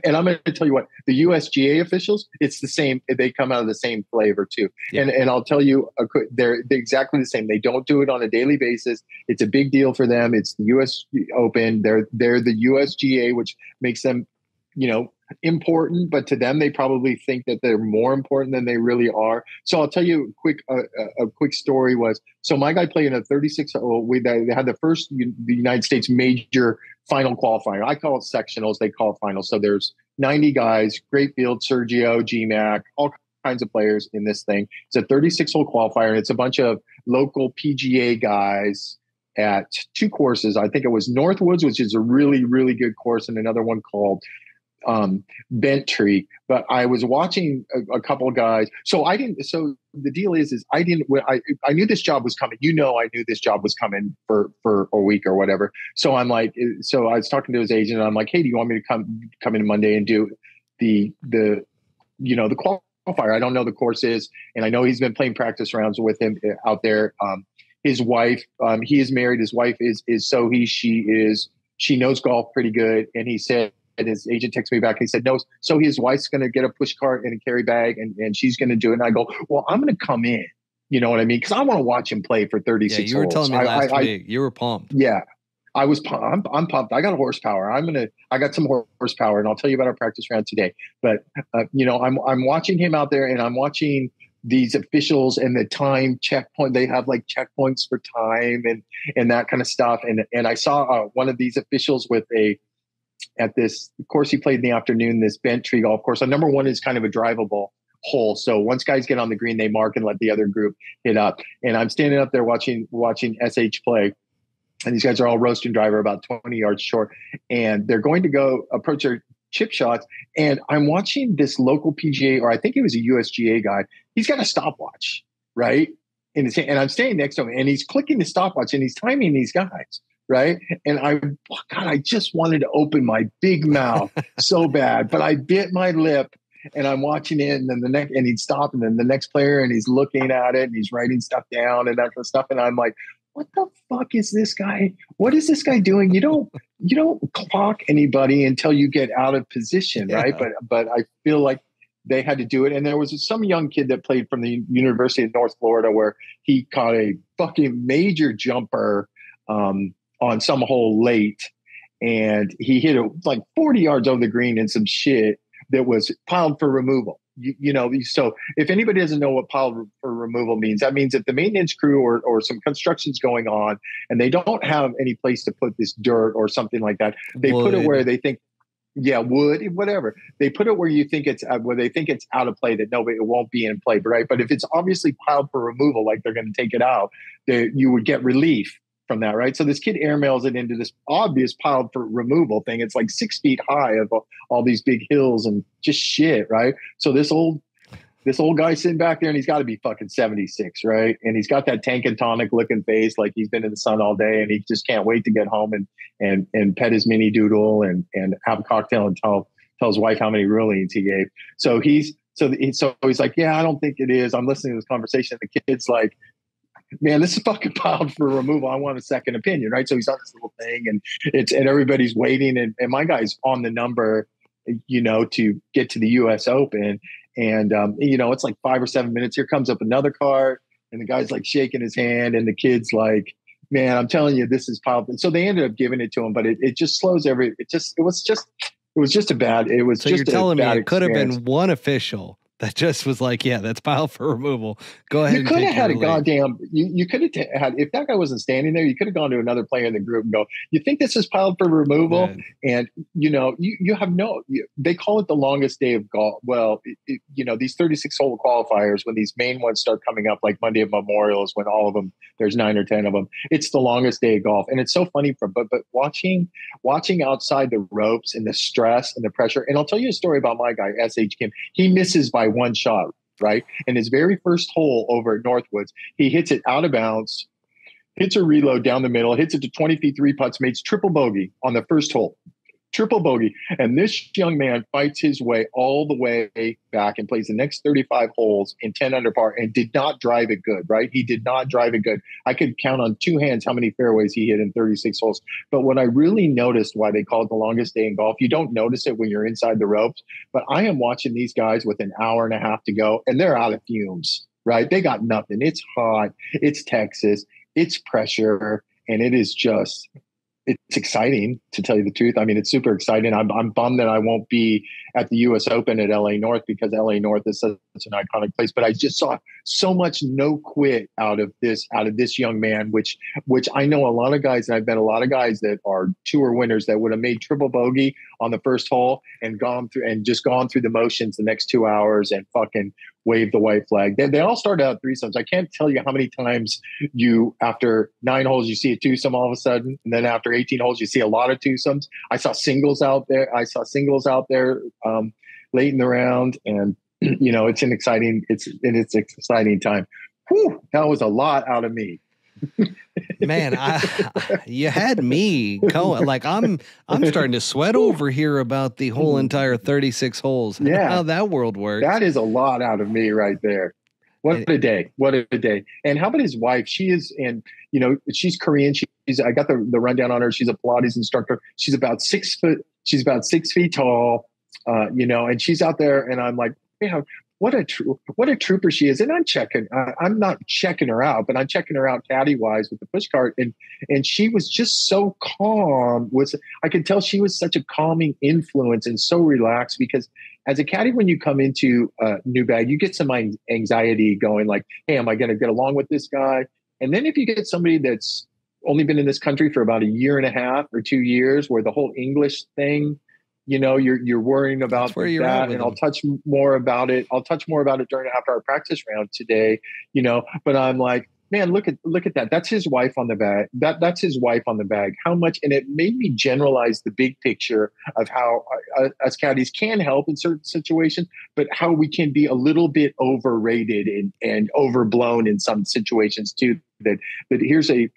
And I'm going to tell you what, the USGA officials, it's the same. They come out of the same flavor too. And I'll tell you, they're exactly the same. They don't do it on a daily basis. It's a big deal for them. It's the US Open. They're the USGA, which makes them, you know, important, but to them, they probably think that they're more important than they really are. So I'll tell you a quick story was, so my guy played in a 36, they had the first the United States major final qualifier. I call it sectionals. They call it finals. So there's 90 guys, great field, Sergio, GMAC, all kinds of players in this thing. It's a 36-hole qualifier, and it's a bunch of local PGA guys at 2 courses. I think it was Northwoods, which is a really, really good course, and another one called Bent Tree. But I was watching a couple of guys. So the deal is I knew this job was coming. You know, I knew this job was coming for a week or whatever. So I'm like, so I was talking to his agent, and I'm like, hey, do you want me to come in Monday and do the qualifier? I don't know the courses, and I know he's been playing practice rounds with him out there. His wife, he is married. His wife she knows golf pretty good. And he said, and his agent texted me back. He said, no, so his wife's going to get a push cart and a carry bag, and she's going to do it. And I go, well, I'm going to come in. You know what I mean? Because I want to watch him play for 36 holes. You were telling me last week. You were pumped. Yeah, I was pumped. I'm pumped. I got horsepower. I got some horsepower, and I'll tell you about our practice round today. But, I'm watching him out there, and I'm watching these officials and the time checkpoint. They have like checkpoints for time and that kind of stuff. And I saw one of these officials at this course he played in the afternoon, this bent tree golf course. So number one is kind of a drivable hole. So once guys get on the green, they mark and let the other group hit up. And I'm standing up there watching SH play. And these guys are all roast and driver about 20 yards short. And they're going to go approach their chip shots. And I'm watching this local PGA, or I think it was a USGA guy. He's got a stopwatch, right? And I'm standing next to him, and he's clicking the stopwatch, and he's timing these guys, right? And I just wanted to open my big mouth so bad, but I bit my lip, and I'm watching it, and then and he'd stop, and then the next player, and he's looking at it, and he's writing stuff down and that kind of stuff, and I'm like, what the fuck is this guy? What is this guy doing? You don't clock anybody until you get out of position, right? But I feel like they had to do it. And there was some young kid that played from the University of North Florida where he caught a fucking major jumper on some hole late, and he hit it like 40 yards over the green in some shit that was piled for removal. So if anybody doesn't know what piled for removal means, that means that the maintenance crew or some construction's going on and they don't have any place to put this dirt or something like that. They put it where they think, wood, whatever. They put it where you think where they think it's out of play, that it won't be in play. But right. But if it's obviously piled for removal, like they're going to take it out, you would get relief from that, right? So this kid airmails it into this obvious piled for removal thing. It's like 6 feet high of all these big hills and just shit, right? So this old guy sitting back there, and he's got to be fucking 76, right? And he's got that tank and tonic looking face, like he's been in the sun all day, and he just can't wait to get home and pet his mini doodle and have a cocktail and tell his wife how many rulings he gave. So he's like, yeah, I don't think it is. I'm listening to this conversation. The kid's like, man, this is fucking piled for removal. I want a second opinion, right? So he's on this little thing, and everybody's waiting, and my guy's on the number, to get to the U.S. Open, and it's like 5 or 7 minutes. Here comes up another cart, and the guy's like shaking his hand, and the kid's like, man, I'm telling you, this is piled. And so they ended up giving it to him, but it just slows it was just a bad. It was. So just you're telling me it could have experience. been one official that just was like, yeah, that's piled for removal. Go ahead. You could have had a goddamn. You could have had, if that guy wasn't standing there, you could have gone to another player in the group and go, "You think this is piled for removal?" Man. And you have they call it the longest day of golf. Well, these 36 hole qualifiers, when these main ones start coming up, like Monday of Memorial is when all of them, there's 9 or 10 of them. It's the longest day of golf, and it's so funny but watching outside the ropes and the stress and the pressure. And I'll tell you a story about my guy, SH Kim. He misses by one shot, right? And his very first hole over at Northwoods, he hits it out of bounds, hits a reload down the middle, hits it to 20 feet, 3 putts, makes triple bogey on the first hole. Triple bogey. And this young man fights his way all the way back and plays the next 35 holes in 10 under par and did not drive it good, right? He did not drive it good. I could count on 2 hands how many fairways he hit in 36 holes. But what I really noticed, why they call it the longest day in golf, you don't notice it when you're inside the ropes, but I am watching these guys with an hour and a half to go, and they're out of fumes, right? They got nothing. It's hot. It's Texas. It's pressure. And it is just... it's exciting, to tell you the truth. I mean, it's super exciting. I'm bummed that I won't be at the U.S. Open at LA North, because LA North is such an iconic place. But I just saw so much no quit out of this young man, which I know a lot of guys, and I've met a lot of guys that are tour winners that would have made triple bogey on the first hole and gone through the motions the next 2 hours and fucking wave the white flag. They all started out threesomes. I can't tell you how many times after 9 holes, you see a twosome all of a sudden. And then after 18 holes, you see a lot of twosomes. I saw singles out there. Late in the round. And, it's an exciting time. Whew, that was a lot out of me. Man, you had me going. Like I'm starting to sweat over here about the whole entire 36 holes. Yeah, how that world works. That is a lot out of me right there. What a day! What a day! And how about his wife? She is, and she's Korean. I got the rundown on her. She's a Pilates instructor. She's about 6 foot. She's about 6 feet tall. And she's out there, and I'm like, yeah, what a trooper she is. And I'm not checking her out, but I'm checking her out caddy wise with the push cart. And she was just so calm. I could tell she was such a calming influence and so relaxed, because as a caddy, when you come into a new bag, you get some anxiety going like, hey, am I going to get along with this guy? And then if you get somebody that's only been in this country for about a year and a half or 2 years, where the whole English thing, you're worrying about that. And I'll touch more about it. After our practice round today, but I'm like, man, look at that. That's his wife on the bag. That's his wife on the bag. How much, and it made me generalize the big picture of how us caddies can help in certain situations, but how we can be a little bit overrated and overblown in some situations too. That here's a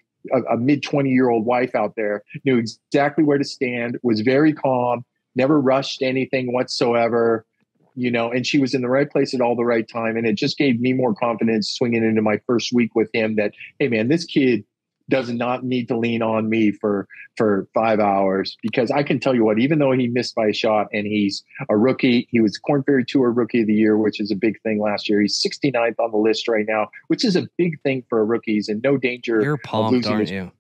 mid 20-year-old wife out there, knew exactly where to stand, was very calm, never rushed anything whatsoever, and she was in the right place at all the right time. And it just gave me more confidence swinging into my first week with him that, hey man, this kid does not need to lean on me for 5 hours, because I can tell you what, even though he missed by a shot and he's a rookie, he was Korn Ferry Tour Rookie of the Year, which is a big thing last year. He's 69th on the list right now, which is a big thing for a rookie. He's in no danger. You're pumped, of losing aren't you?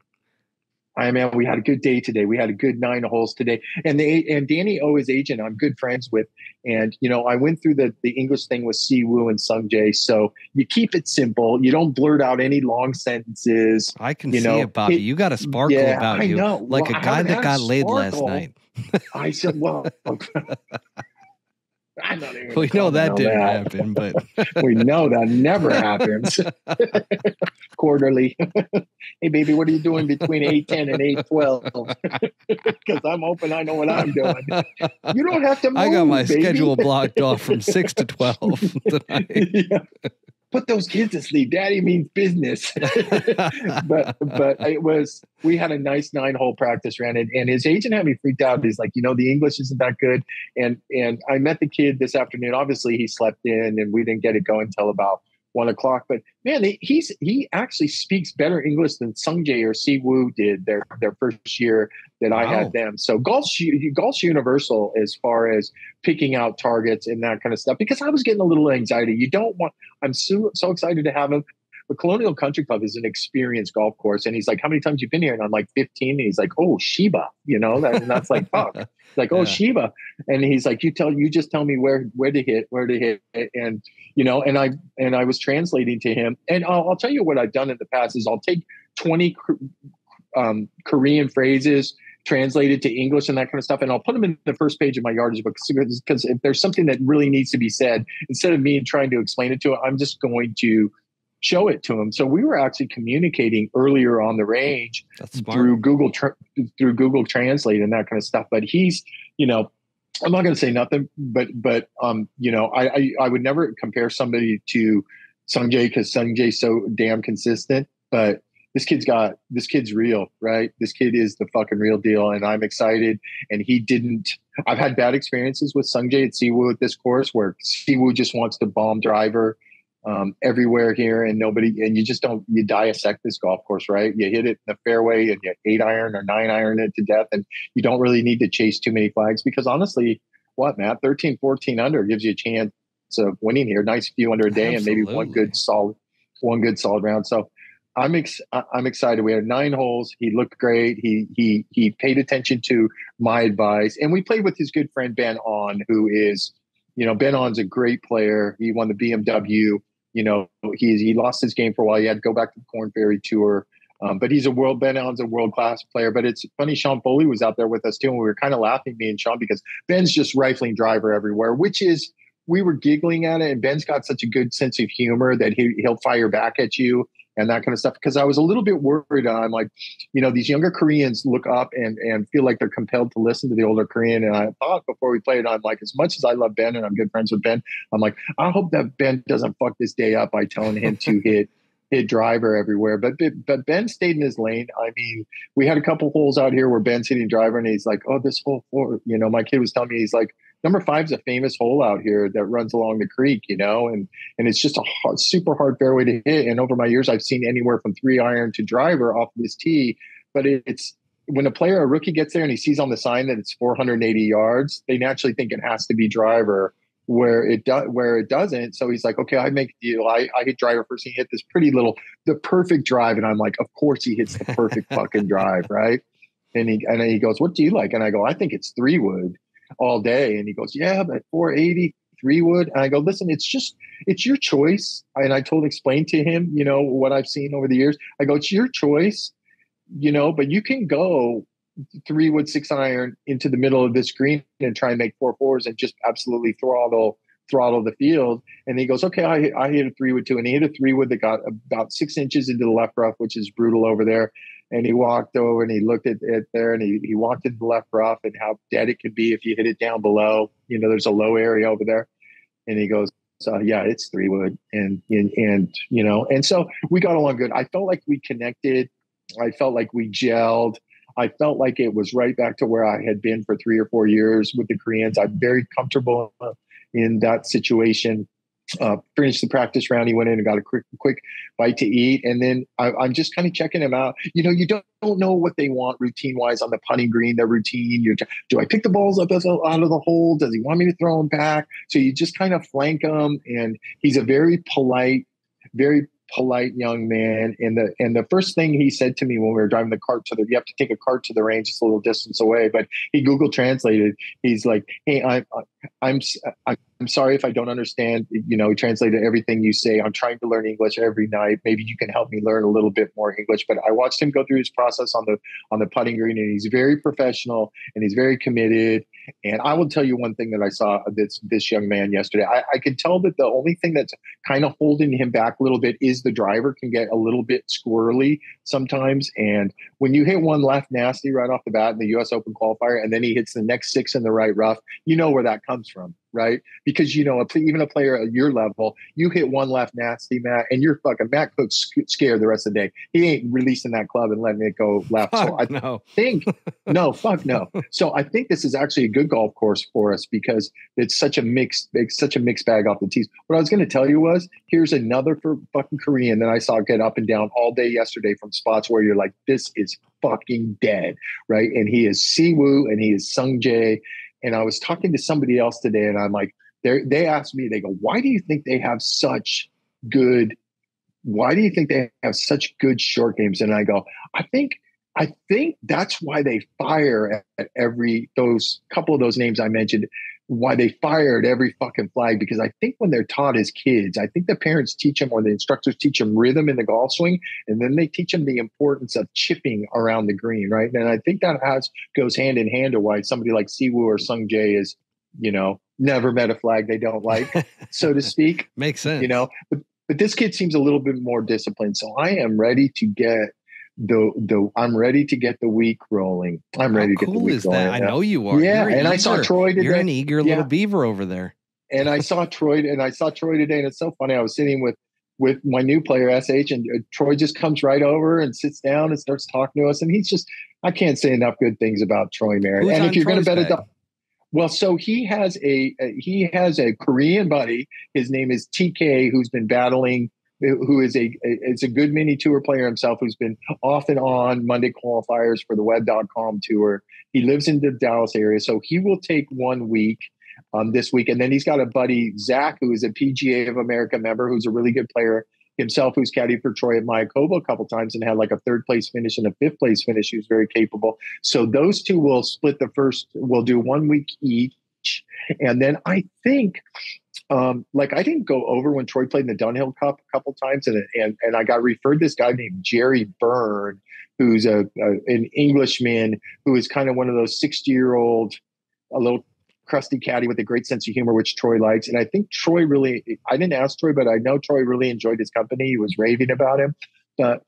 I mean, we had a good day today. We had a good 9 holes today. And Danny O, his agent, I'm good friends with. And, I went through the English thing with Siwoo and Sungjae. So you keep it simple. You don't blurt out any long sentences. I can see it, Bobby. You got a sparkle about you. Like a guy that got laid last night. I said, well... We know that didn't happen, but we know that never happens. Quarterly. Hey, baby, what are you doing between 8:10 and 8:12? Because I'm hoping I know what I'm doing. You don't have to move, I got my baby. schedule blocked off from 6 to 12 tonight. Yeah. Put those kids to sleep. Daddy means business. but we had a nice 9-hole practice round, and his agent had me freaked out. He's like, the English isn't that good. And I met the kid this afternoon. Obviously he slept in and we didn't get it going until about 1:00. But man, he actually speaks better English than Sungjae or Siwoo did their first year that I had them. So golf's universal as far as picking out targets and that kind of stuff, because I was getting a little anxiety. I'm so excited to have him. The Colonial Country Club is an experienced golf course. And he's like, how many times you been here? And I'm like, 15. And he's like, oh, Sheba, and that's like, fuck. Like, oh, yeah. Sheba. And he's like, you just tell me where to hit. And, and I was translating to him. And I'll tell you what I've done in the past is I'll take 20 Korean phrases translated to English and that kind of stuff, and I'll put them in the first page of my yardage book, because if there's something that really needs to be said, instead of me trying to explain it to him, I'm just going to show it to him. So we were actually communicating earlier on the range through Google Translate and that kind of stuff. But he's, I'm not going to say nothing, but I would never compare somebody to Sungjae, because Sungjae's so damn consistent. But this kid's real, right? This kid is the fucking real deal, and I'm excited. And I've had bad experiences with Sungjae at Siwoo at this course, where Siwoo just wants to bomb driver everywhere here, and you dissect this golf course, right? You hit it in the fairway and you 8-iron or 9-iron it to death, and you don't really need to chase too many flags, because honestly, Matt, 13, 14 under gives you a chance of winning here. Nice few under a day. Absolutely. And maybe one good solid round. So I'm excited. We had 9 holes. He looked great. He paid attention to my advice, and we played with his good friend Ben On, who is, Ben On's a great player. He won the BMW. He lost his game for a while. He had to go back to the Korn Ferry Tour. But Ben On's a world-class player. But it's funny, Sean Foley was out there with us too, and we were kind of laughing, me and Sean, because Ben's just rifling driver everywhere, we were giggling at it. And Ben's got such a good sense of humor that he'll fire back at you and that kind of stuff. Because I was a little bit worried. I'm like, these younger Koreans look up and feel like they're compelled to listen to the older Korean. And I thought before we played, I'm like, as much as I love Ben and I'm good friends with Ben, I'm like, I hope that Ben doesn't fuck this day up by telling him to hit driver everywhere. But Ben stayed in his lane. I mean, we had a couple holes out here where Ben's hitting driver, and he's like, oh, this hole 4, my kid was telling me, he's like, number 5 is a famous hole out here that runs along the creek, and it's just a super hard fairway to hit. And over my years, I've seen anywhere from 3-iron to driver off this tee. But it's when a rookie gets there and he sees on the sign that it's 480 yards, they naturally think it has to be driver, where it doesn't. So he's like, okay, I make a deal. I hit driver first. He hit this the perfect drive. And I'm like, of course he hits the perfect fucking drive. Right. And he goes, what do you like? And I go, I think it's 3-wood all day. And he goes, yeah, but 480 3-wood. And I go, listen, it's your choice. And I explained to him, what I've seen over the years. I go, it's your choice, but you can go 3-wood 6-iron into the middle of this green and try and make 4-4s and just absolutely throttle the field. And he goes, okay, I hit a 3-wood too. And he hit a 3-wood that got about 6 inches into the left rough, which is brutal over there. And he walked over and he looked at it there, and he walked into the left rough and how dead it could be if you hit it down below. There's a low area over there. And he goes, yeah, it's 3-wood. And so we got along good. I felt like we connected. I felt like we gelled. I felt like it was right back to where I had been for 3 or 4 years with the Koreans. I'm very comfortable in that situation. Finished the practice round. He went in and got a quick bite to eat. And then I'm just kind of checking him out. You don't know what they want routine wise on the putting green, their routine. Do I pick the balls up out of the hole? Does he want me to throw them back? So you just kind of flank him. And he's a very polite young man. And the first thing he said to me when we were driving the cart you have to take a cart to the range. It's a little distance away, but he Google translated. He's like, hey, I'm sorry if I don't understand. He translated everything you say. I'm trying to learn English every night. Maybe you can help me learn a little bit more English. But I watched him go through his process on the putting green, and he's very professional and he's very committed. And I will tell you one thing that I saw this young man yesterday. I could tell that the only thing that's kind of holding him back a little bit is the driver can get a little bit squirrely sometimes. And when you hit one left nasty right off the bat in the U.S. Open qualifier, and then he hits the next 6 in the right rough, you know where that comes from, right? Because, even a player at your level, you hit one left nasty, Matt, and you're fucking Matt Cook's scared the rest of the day. He ain't releasing that club and letting it go left. So I think, fuck no. So I think this is actually a good golf course for us because it's such a mixed bag off the tees. What I was going to tell you was, here's another fucking Korean that I saw get up and down all day yesterday from spots where you're like, this is fucking dead, right? And he is Siwoo and he is Sung Jae. And I was talking to somebody else today, and I'm like, they asked me, they go, why do you think they have such good short games? And I go, I think that's why they fire at those couple of those names I mentioned, why they fire at every fucking flag, because I think when they're taught as kids, I think the parents teach them or the instructors teach them rhythm in the golf swing, and then they teach them the importance of chipping around the green, right? And I think that goes hand in hand to why somebody like Siwoo or Sung Jae is, never met a flag they don't like, so to speak. Makes sense. But this kid seems a little bit more disciplined. So I am ready to get I'm ready to get the week rolling. I'm ready to get the week rolling. I know you are. Yeah. And I saw Troy today. You're an eager little beaver over there. And I saw Troy today. And it's so funny. I was sitting with my new player, SH, and Troy just comes right over and sits down and starts talking to us. And I can't say enough good things about Troy Merritt. Who's and if you're going to bet it, well, so he has a Korean buddy. His name is TK, who's been battling, who is a good mini tour player himself, who's been off and on Monday qualifiers for the web.com tour. He lives in the Dallas area. So he will take 1 week this week. And then he's got a buddy, Zach, who is a PGA of America member, who's a really good player himself, who's caddied for Troy at Mayakoba a couple times and had like a 3rd place finish and a 5th place finish. He was very capable. So those two will split we'll do 1 week each. And then I think, I didn't go over when Troy played in the Dunhill Cup a couple times, and I got referred this guy named Jerry Byrne, who's an Englishman who is kind of one of those 60-year-old, a little crusty caddy with a great sense of humor, which Troy likes. And I think Troy I didn't ask Troy, but I know Troy really enjoyed his company. He was raving about him. But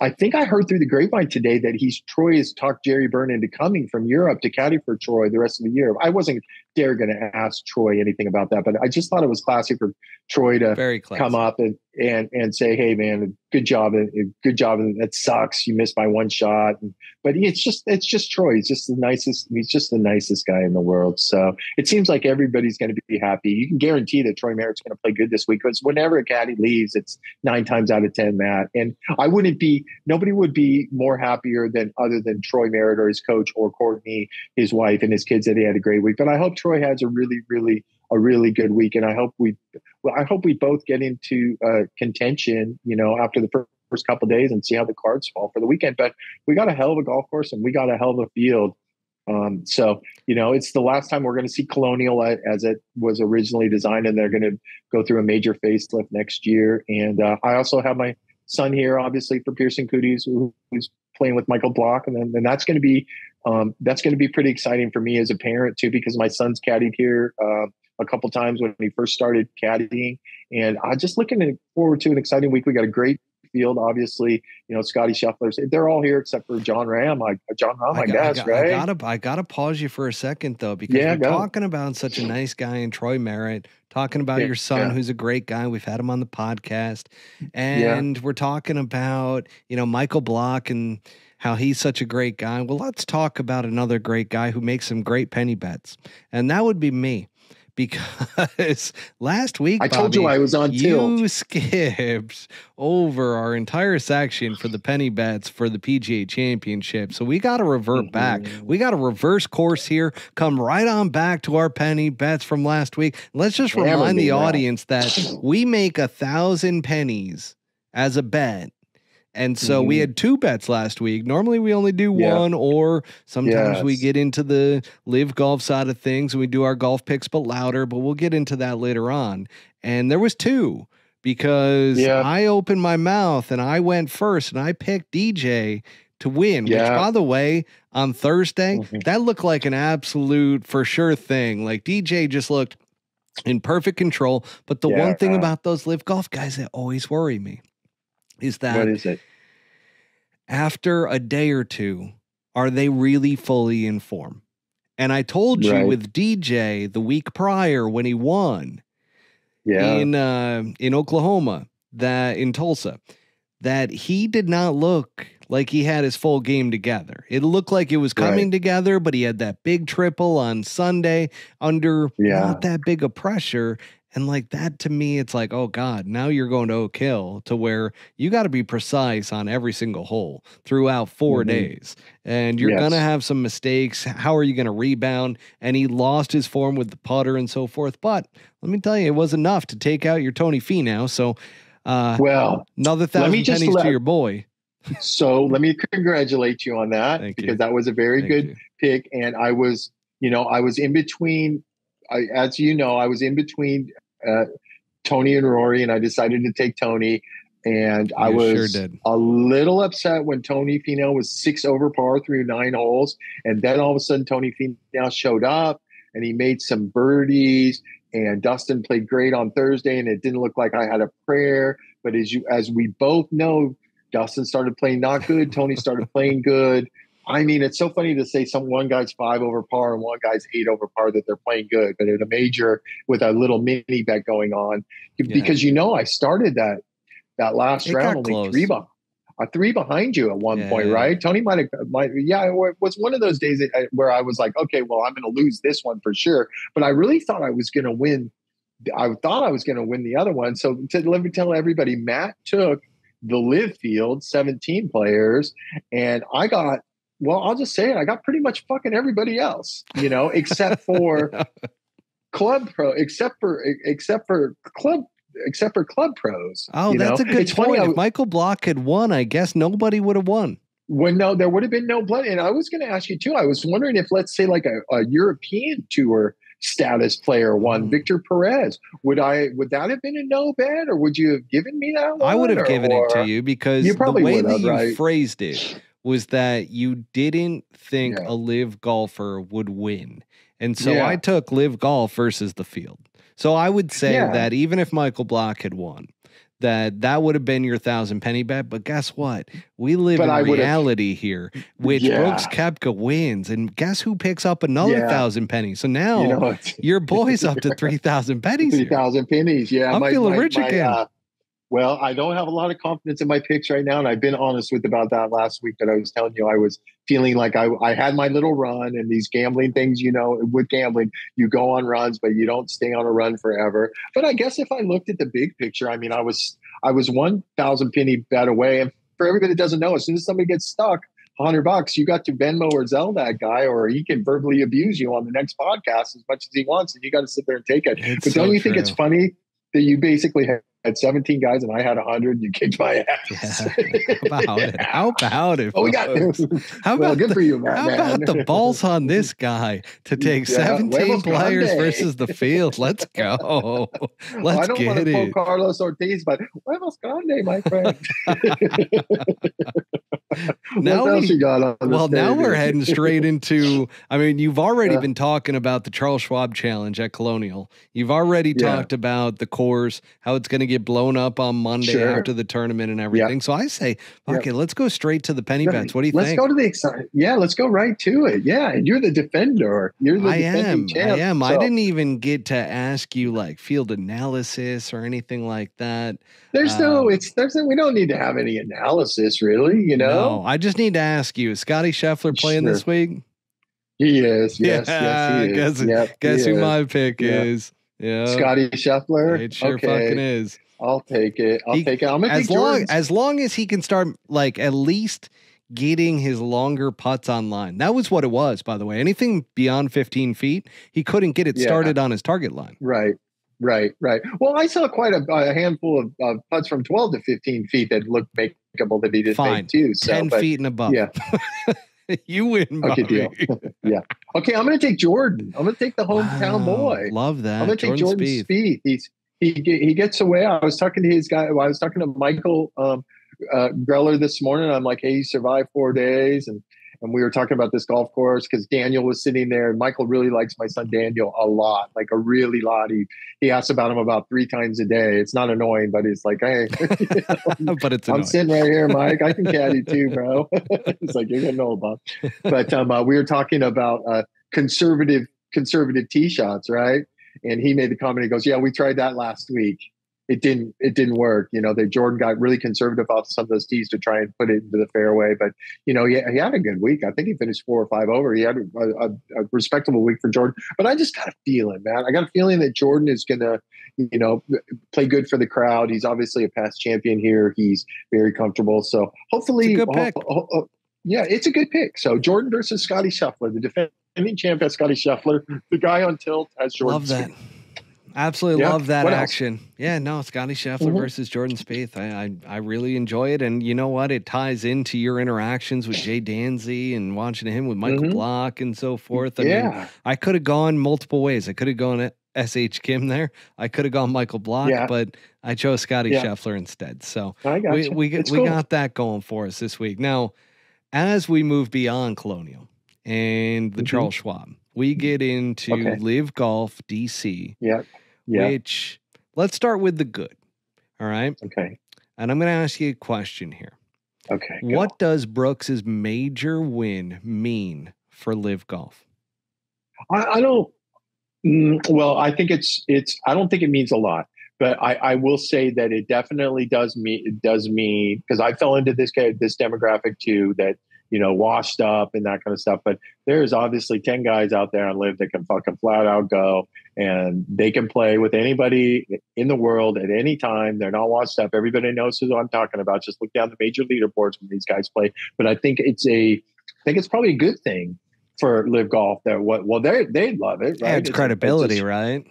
I think I heard through the grapevine today that Troy has talked Jerry Byrne into coming from Europe to caddy for Troy the rest of the year. I wasn't dare going to ask Troy anything about that, but I just thought it was classy for Troy to come up and say, "Hey, man, good job. That sucks. You missed my one shot." But it's just Troy. He's just the nicest guy in the world. So it seems like everybody's going to be happy. You can guarantee that Troy Merritt's going to play good this week, because whenever a caddy leaves, it's 9 times out of 10, Matt. And nobody would be more happier other than Troy Merritt or his coach or Courtney, his wife, and his kids, that he had a great week. But I hope Troy has a really, really a really good week. And I hope we both get into contention, after the first couple of days and see how the cards fall for the weekend. But we got a hell of a golf course and we got a hell of a field. So, it's the last time we're going to see Colonial as it was originally designed, and they're going to go through a major facelift next year. And I also have my son here, obviously, for Pearson Cooties, who's playing with Michael Block. And that's going to be pretty exciting for me as a parent too, because my son's caddied here a couple times when he first started caddying. And I'm just looking forward to an exciting week. We got a great field, obviously. Scottie Scheffler, they're all here except for John Rahm. I guess, right? I gotta pause you for a second though, because we're talking about such a nice guy in Troy Merritt, talking about your son, who's a great guy. We've had him on the podcast, and we're talking about Michael Block and how he's such a great guy. Well, let's talk about another great guy who makes some great penny bets, and that would be me. Because last week, I told you I was on tilt. You skipped over our entire section for the penny bets for the PGA Championship. So we got to revert back. We got to reverse course here, come right on back to our penny bets from last week. Let's just remind the audience that we make 1,000 pennies as a bet. And so we had 2 bets last week. Normally we only do one, or sometimes we get into the live golf side of things and we do our golf picks, but louder, but we'll get into that later on. And there was 2 because I opened my mouth and I went first and I picked DJ to win, which by the way, on Thursday, that looked like an absolute for sure thing. Like DJ just looked in perfect control. But the one thing about those live golf guys that always worry me is that what is it? After a day or two, are they really fully in form? And I told you with DJ the week prior when he won in Oklahoma, that in Tulsa, that he did not look like he had his full game together. It looked like it was coming together, but he had that big triple on Sunday under not that big of pressure. And like that, to me, it's like, oh God, now you're going to Oak Hill, to where you got to be precise on every single hole throughout 4 days. And you're going to have some mistakes. How are you going to rebound? And he lost his form with the putter and so forth. But let me tell you, it was enough to take out your Tony Finau. So, another 1,000 pennies to your boy. So let me congratulate you on that, because that was a very good pick. And I was in between, I was in between Tony and Rory, and I decided to take Tony. And I was a little upset when Tony Finau was 6 over par through 9 holes. And then all of a sudden Tony Finau showed up and he made some birdies, and Dustin played great on Thursday, and it didn't look like I had a prayer. But as we both know, Dustin started playing not good. Tony started playing good. I mean, it's so funny to say one guy's 5 over par and one guy's 8 over par, that they're playing good. But at a major with a little mini bet going on, because I started that last round only 3 behind you at one point, right? Tony it was one of those days where I was like, okay, well, I'm going to lose this one for sure. But I really thought I was going to win. I thought I was going to win the other one. So let me tell everybody, Matt took the live field, 17 players, and I got, well, I'll just say it, I got pretty much fucking everybody else, except for club pros. Oh, that's a good point. If Michael Block had won, I guess nobody would have won. There would have been no blood. And I was going to ask you too, I was wondering if, let's say, like a European Tour status player won, Victor Perez, would that have been a no bet, or would you have given me that one? I would have given it to you, because the way that you phrased it was that you didn't think a live golfer would win. And so I took live golf versus the field. So I would say that even if Michael Block had won, that would have been your 1,000 penny bet. But guess what? We live in reality here, which Brooks Koepka wins. And guess who picks up another 1,000 pennies? So now your boy's up to 3,000 pennies. 3,000 pennies. Yeah. I'm feeling rich again. Well, I don't have a lot of confidence in my picks right now, and I've been honest about that last week, that I was telling you I was feeling like I had my little run, and these gambling things, with gambling, you go on runs, but you don't stay on a run forever. But I guess if I looked at the big picture, I mean, I was 1,000 penny bet away. And for everybody that doesn't know, as soon as somebody gets stuck, $100, you got to Venmo or Zelle that guy, or he can verbally abuse you on the next podcast as much as he wants, and you got to sit there and take it. It's but so don't you true. think it's funny that you basically had 17 guys and I had 100? You kicked my ass. Yeah. How about it? Oh, we got how well, about good for you, man. How about the balls on this guy to take 17 players versus the field? Let's go. Let's I don't get want to it. quote Carlos Ortiz, but huevos grande, my friend. Now we're page? heading straight into, I mean, you've already been talking about the Charles Schwab Challenge at Colonial. You've already talked about the course, how it's going to get blown up on Monday after the tournament and everything. So I say, okay, let's go straight to the penny bets. What do you think? Let's go to the exciting. Yeah, let's go right to it. Yeah, and you're the defender. You're the defending champ. I am. So. I didn't even get to ask you like field analysis or anything like that. We don't need to have any analysis, really. You know. No, I just need to ask you: is Scottie Scheffler playing this week? He is. Yes, he is. Guess who my pick is? Yeah, Scottie Scheffler. It sure fucking is. I'll take it. I'm gonna as long as he can start like at least getting his longer putts online. That was what it was, by the way. Anything beyond 15 feet, he couldn't get it started on his target line. Right. Well, I saw quite a handful of putts from 12 to 15 feet that looked makeable that he did make too. So, 10 feet and above. Yeah. You win, okay, deal. Yeah. Okay, I'm going to take Jordan. I'm going to take the hometown boy. Love that. I'm going to take Jordan Spieth. He gets away. I was talking to his guy. I was talking to Michael Greller this morning. I'm like, hey, he survived 4 days, and we were talking about this golf course because Daniel was sitting there, and Michael really likes my son Daniel a lot, like a really lot. He asks about him about 3 times a day. It's not annoying, but it's like, hey, but it's I'm sitting right here, Mike. I can caddy too, bro. It's like you're gonna know about. But we were talking about conservative tee shots, right? And he made the comment. He goes, "Yeah, we tried that last week. It didn't work. You know, Jordan got really conservative off some of those tees to try and put it into the fairway. But, you know, he had a good week. I think he finished 4 or 5 over. He had a respectable week for Jordan. But I just got a feeling, man. I got a feeling that Jordan is going to, you know, play good for the crowd. He's obviously a past champion here. He's very comfortable. So hopefully, it's a good pick. Yeah, it's a good pick. So Jordan versus Scottie Scheffler, the defending champ has Scottie Scheffler. The guy on tilt has Jordan. Love that. Absolutely love that action. Yeah, no, Scottie Scheffler versus Jordan Spieth. I really enjoy it, and you know what? It ties into your interactions with Jay Danzy and watching him with Michael Block and so forth. I mean, I could have gone multiple ways. I could have gone S.H. Kim there. I could have gone Michael Block, but I chose Scottie Scheffler instead. So we got that going for us this week. Now, as we move beyond Colonial and the Charles Schwab, we get into LIV Golf DC. Which, let's start with the good. All right. Okay. And I'm going to ask you a question here. Okay. What does Brooks's major win mean for LIV Golf? I don't. Well, I think I don't think it means a lot, but I will say that it definitely does mean because I fell into this demographic too, that, you know, washed up and that kind of stuff. But there's obviously 10 guys out there on LIV that can fucking flat out go, and they can play with anybody in the world at any time. They're not washed up. Everybody knows who I'm talking about. Just look down the major leaderboards when these guys play. But I think it's probably a good thing for LIV Golf that they love it. Right? Adds credibility, right?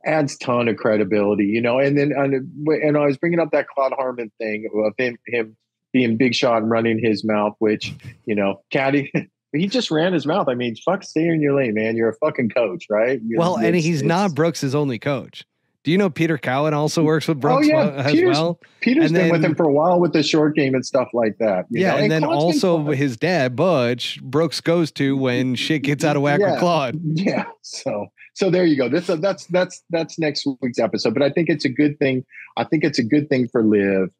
Adds ton of credibility, you know. And then and I was bringing up that Claude Harmon thing of him being big shot and running his mouth, which, you know, caddy, he just ran his mouth. I mean, fuck, stay in your lane, man. You're a fucking coach, right? And he's not Brooks' only coach. Do you know Peter Cowan also works with Brooks as well? Peter's been with him for a while with the short game and stuff like that. You know? And then Claude's also his dad, Butch, Brooks goes to when shit gets out of whack with Claude. Yeah. So there you go. That's next week's episode. But I think it's a good thing. I think it's a good thing for LIV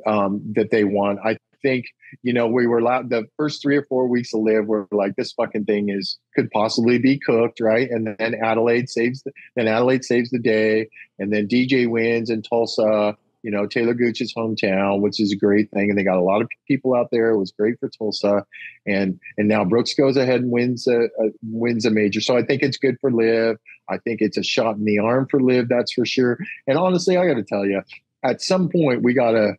that they won. I think, you know, we were allowed the first 3 or 4 weeks of LIV were like, this fucking thing could possibly be cooked, right? And then Adelaide saves the day, and then DJ wins in Tulsa, you know, Taylor Gooch's hometown, which is a great thing, and they got a lot of people out there. It was great for Tulsa, and now Brooks goes ahead and wins a major. So I think it's good for LIV. I think it's a shot in the arm for LIV, that's for sure. And honestly, I got to tell you, at some point we gotta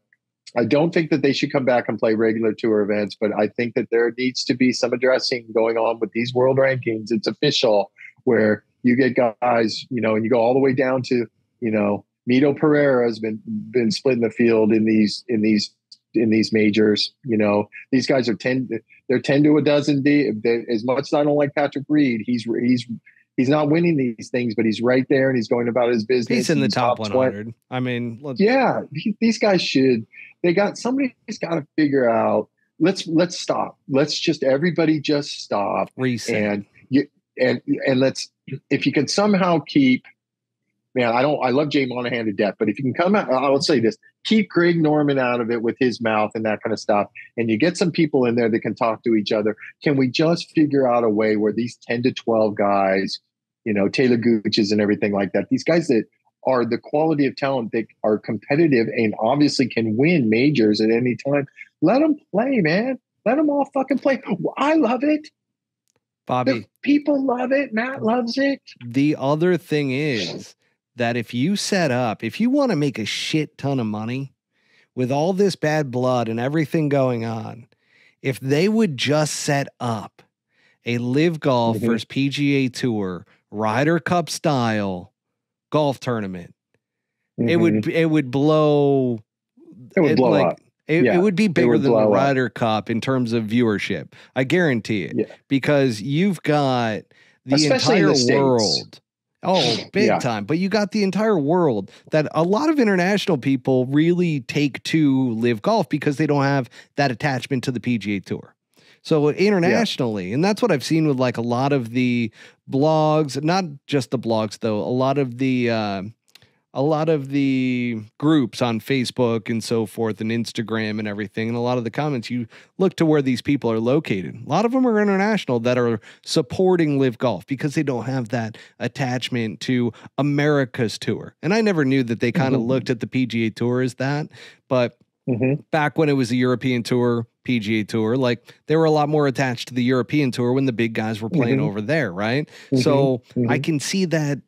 I don't think that they should come back and play regular tour events, but I think that there needs to be some addressing going on with these world rankings. It's official, where you get guys, and you go all the way down to, Mito Pereira has been splitting the field in these majors. These guys are they're 10 to a dozen deep. As much as I don't like Patrick Reed, he's not winning these things, but he's right there and he's going about his business. He's in the top 100. I mean, these guys somebody's got to figure out, let's stop. Let's everybody just stop. Reset. And let's, if you can somehow keep, man, I love Jay Monahan to death, but if you can come out, I will say this, keep Greg Norman out of it with his mouth and that kind of stuff. And you get some people in there that can talk to each other. Can we just figure out a way where these 10 to 12 guys, Taylor Gooches and everything like that, these guys that are the quality of talent that are competitive and obviously can win majors at any time, let them play, man. Let them all fucking play. I love it. Bobby. People love it. Matt loves it. The other thing is that if you want to make a shit ton of money with all this bad blood and everything going on, if they would just set up a LIV Golf versus PGA Tour Ryder Cup style golf tournament, it would blow. It would blow up. It would be bigger than the Ryder Cup in terms of viewership. I guarantee it. Yeah. Because you've got the entire world. Oh, big time. But you got the entire world that a lot of international people really take to LIV Golf because they don't have that attachment to the PGA Tour. So internationally, and that's what I've seen with like a lot of the blogs, not just the blogs though, a lot of the groups on Facebook and so forth and Instagram and everything. And a lot of the comments, you look to where these people are located. A lot of them are international that are supporting LIV Golf because they don't have that attachment to America's tour. And I never knew that they kind of looked at the PGA Tour as that, but back when it was the European Tour, PGA Tour, like they were a lot more attached to the European Tour when the big guys were playing over there, right? So I can see that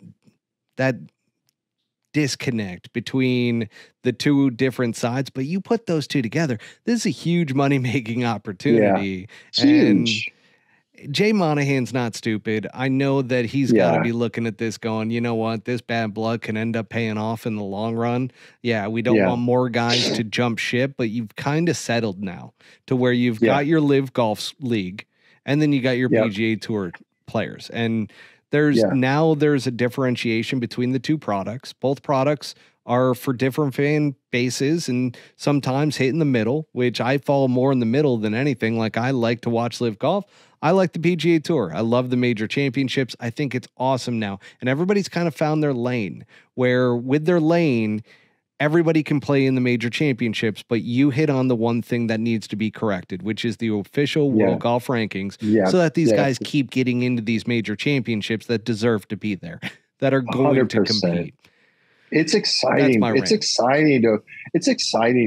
disconnect between the two different sides, but you put those two together, this is a huge money-making opportunity. Yeah. Huge. And Jay Monahan's not stupid. I know that he's got to be looking at this going, you know what, this bad blood can end up paying off in the long run. Yeah, we don't want more guys to jump ship, but you've kind of settled now to where you've got your LIV Golf League, and then you got your PGA Tour players. And there's a differentiation between the two products. Both products are for different fan bases and sometimes hit in the middle, which I fall more in the middle than anything. Like I like to watch LIV Golf. I like the PGA Tour. I love the major championships. I think it's awesome now. And everybody's kind of found their lane where with their lane, everybody can play in the major championships, but you hit on the one thing that needs to be corrected, which is the official world golf rankings, so that these guys keep getting into these major championships that deserve to be there, that are going 100%. To compete. It's exciting. It's exciting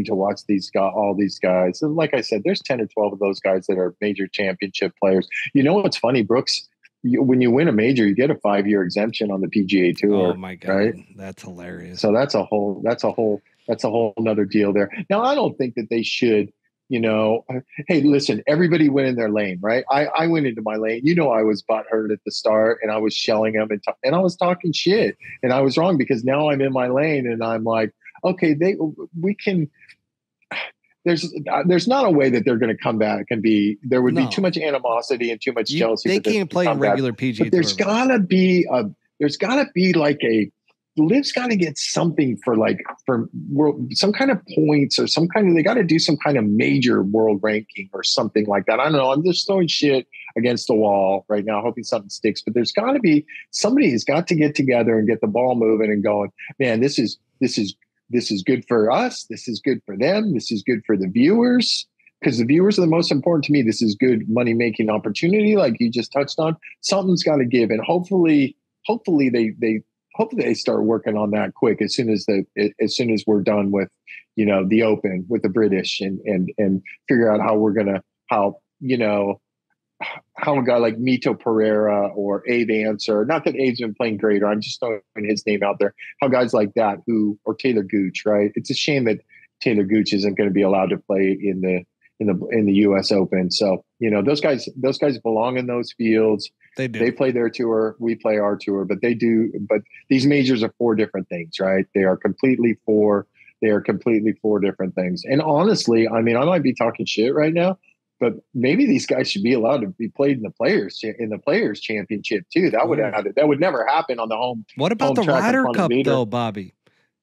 to watch all these guys. And like I said, there's 10 or 12 of those guys that are major championship players. You know what's funny, Brooks? When you win a major, you get a 5-year exemption on the PGA Tour. Oh my God, right? That's hilarious. So that's a whole another deal there. Now, I don't think that they should, hey, listen, everybody went in their lane, right? I went into my lane. I was butthurt at the start and I was shelling them and I was talking shit and I was wrong because now I'm in my lane and I'm like, okay, we can. There's not a way that they're going to come back and there would be too much animosity and too much jealousy. They can't play regular PGA Tour. There's gotta be like LIV's got to get something for some kind of points or they got to do some kind of major world ranking or something like that. I don't know. I'm just throwing shit against the wall right now, hoping something sticks, but there's got to be, somebody has got to get together and get the ball moving and going, man, this is good for us. This is good for them. This is good for the viewers because the viewers are the most important to me. This is good money-making opportunity. Like you just touched on, something's got to give. And hopefully they start working on that quick as soon as we're done with, the Open with the British and figure out how a guy like Mito Pereira or Abe Answer, not that Abe's been playing great, or I'm just throwing his name out there, how guys like that or Taylor Gooch, right? It's a shame that Taylor Gooch isn't going to be allowed to play in the U.S. Open. So, you know, those guys belong in those fields. They do. They play their tour. We play our tour, but these majors are 4 different things, right? They are completely 4 different things. And honestly, I mean, I might be talking shit right now, but maybe these guys should be allowed to be played in the players championship too. That would never happen on the home. What about the Ryder Cup though, Bobby?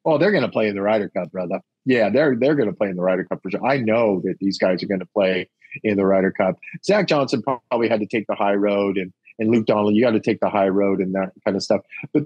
Oh, they're going to play in the Ryder Cup, brother. Yeah, they're going to play in the Ryder Cup for sure. I know that these guys are going to play in the Ryder Cup. Zach Johnson probably had to take the high road, and Luke Donald, you got to take the high road and that kind of stuff. But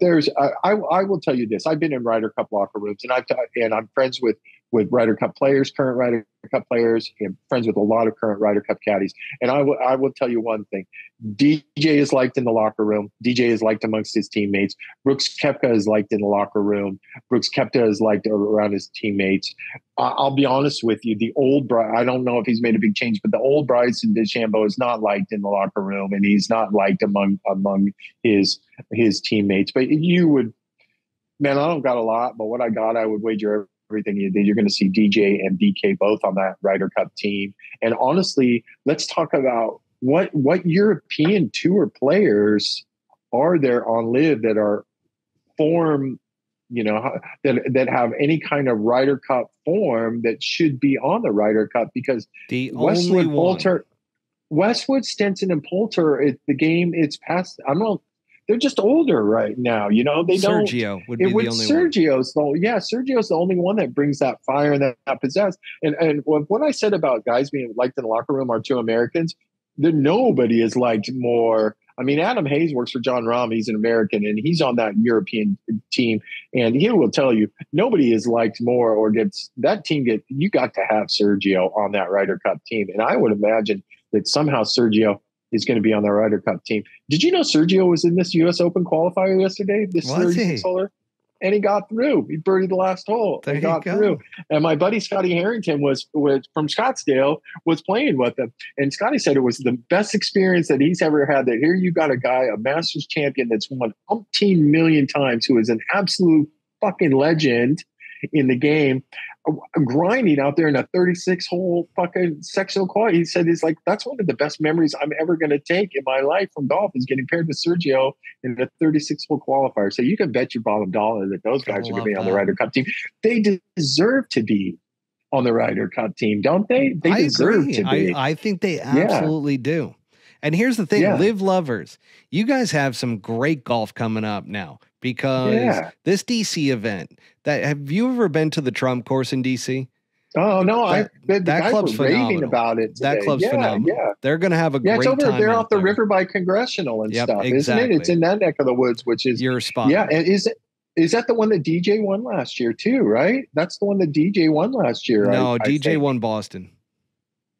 I will tell you this: I've been in Ryder Cup locker rooms, and I'm friends with Ryder Cup players, current Ryder Cup players, and friends with a lot of current Ryder Cup caddies. And I will tell you one thing: DJ is liked in the locker room. DJ is liked amongst his teammates. Brooks Koepka is liked in the locker room. Brooks Koepka is liked around his teammates. I'll be honest with you: the old I don't know if he's made a big change, but the old Bryson DeChambeau is not liked in the locker room, and he's not liked among his teammates. But you would, man, I don't got a lot, but what I got, I would wager everything you're going to see DJ and DK both on that Ryder Cup team. And honestly, let's talk about what European Tour players are there on LIV that are form, you know, that have any kind of Ryder Cup form that should be on the Ryder Cup, because the Westwood, Poulter, Westwood, Stenson, and Poulter, the game, it's past. They're just older right now. You know, they don't. Sergio would be the only Sergio's one. Sergio's the only one that brings that fire and that possess. And what I said about guys being liked in the locker room are 2 Americans. That nobody is liked more. I mean, Adam Hayes works for John Rahm. He's an American, and he's on that European team. And he will tell you, nobody is liked more or gets that team. You got to have Sergio on that Ryder Cup team. And I would imagine that somehow Sergio is going to be on the Ryder Cup team. Did you know Sergio was in this U.S. Open qualifier yesterday? This 36-holer, and he got through. He birdied the last hole and got through. And my buddy Scottie Harrington was from Scottsdale, was playing with him. And Scottie said it was the best experience that he's ever had. That here you got a guy, a Masters champion that's won umpteen million times, who is an absolute fucking legend in the game, grinding out there in a 36-hole fucking sectional quality. He said, he's like, that's one of the best memories I'm ever going to take in my life from golf, is getting paired with Sergio in a 36-hole qualifier. So you can bet your bottom dollar that those guys are going to be on the Ryder Cup team. They deserve to be on the Ryder Cup team, don't they? They deserve to be. I think they absolutely do. And here's the thing, LIV lovers, you guys have some great golf coming up now, because this DC event, have you ever been to the Trump course in DC? Oh no, that club's raving about it today. That club's phenomenal. Yeah. They're going to have a great it's over time. They're off the river by Congressional and stuff, isn't it? It's in that neck of the woods, which is your spot. Yeah, and is that the one that DJ won last year too? Right, that's the one that DJ won last year. No, DJ won Boston.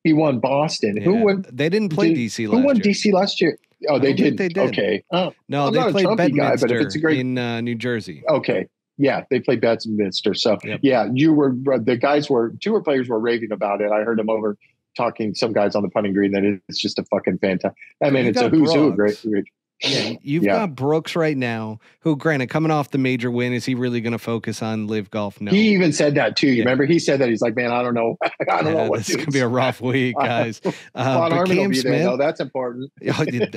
He won Boston. Yeah. Who won? They didn't play DC last year. Who won DC last year? Oh, they did. They did. Okay. Oh, no, they played Bedminster in New Jersey. Okay. Yeah, they played Bedminster. So yeah, tour players were raving about it. I heard them over talking some guys on the putting green that it's just a fucking fantastic. I mean, it's a who's who. Great. Yeah, you've got Brooks right now, who, granted, coming off the major win, is he really going to focus on LIV Golf? No. He even said that too. You remember? He said that. He's like, man, I don't know. I don't know what. This is going to be a rough week, guys. But Cam Smith, there, though. That's important.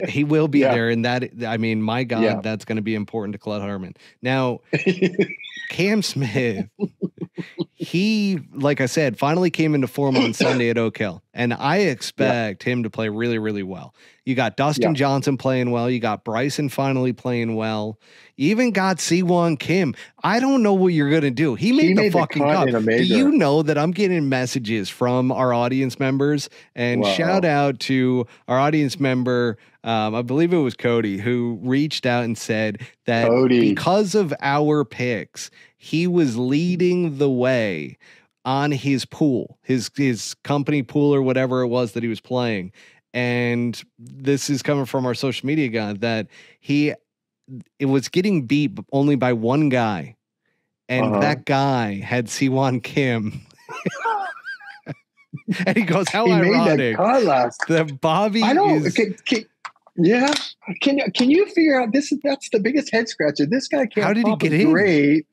He will be there, and that, I mean, my God, that's going to be important to Claude Harmon. Now, Cam Smith, he, like I said, finally came into form on Sunday at Oak Hill, and I expect him to play really, really well. You got Dustin Johnson playing well. You got Bryson finally playing well. You even got Siwon Kim. I don't know what you're going to do. He made the fucking cut. Do you know that I'm getting messages from our audience members? And shout out to our audience member, I believe it was Cody, who reached out and said that because of our picks, he was leading the way on his pool, his company pool or whatever it was that he was playing. And this is coming from our social media guy, that it was getting beat only by one guy. And that guy had Siwon Kim. And he goes, how ironic that Bobby Can you figure out that's the biggest head scratcher. This guy can't. How did he get in? Great.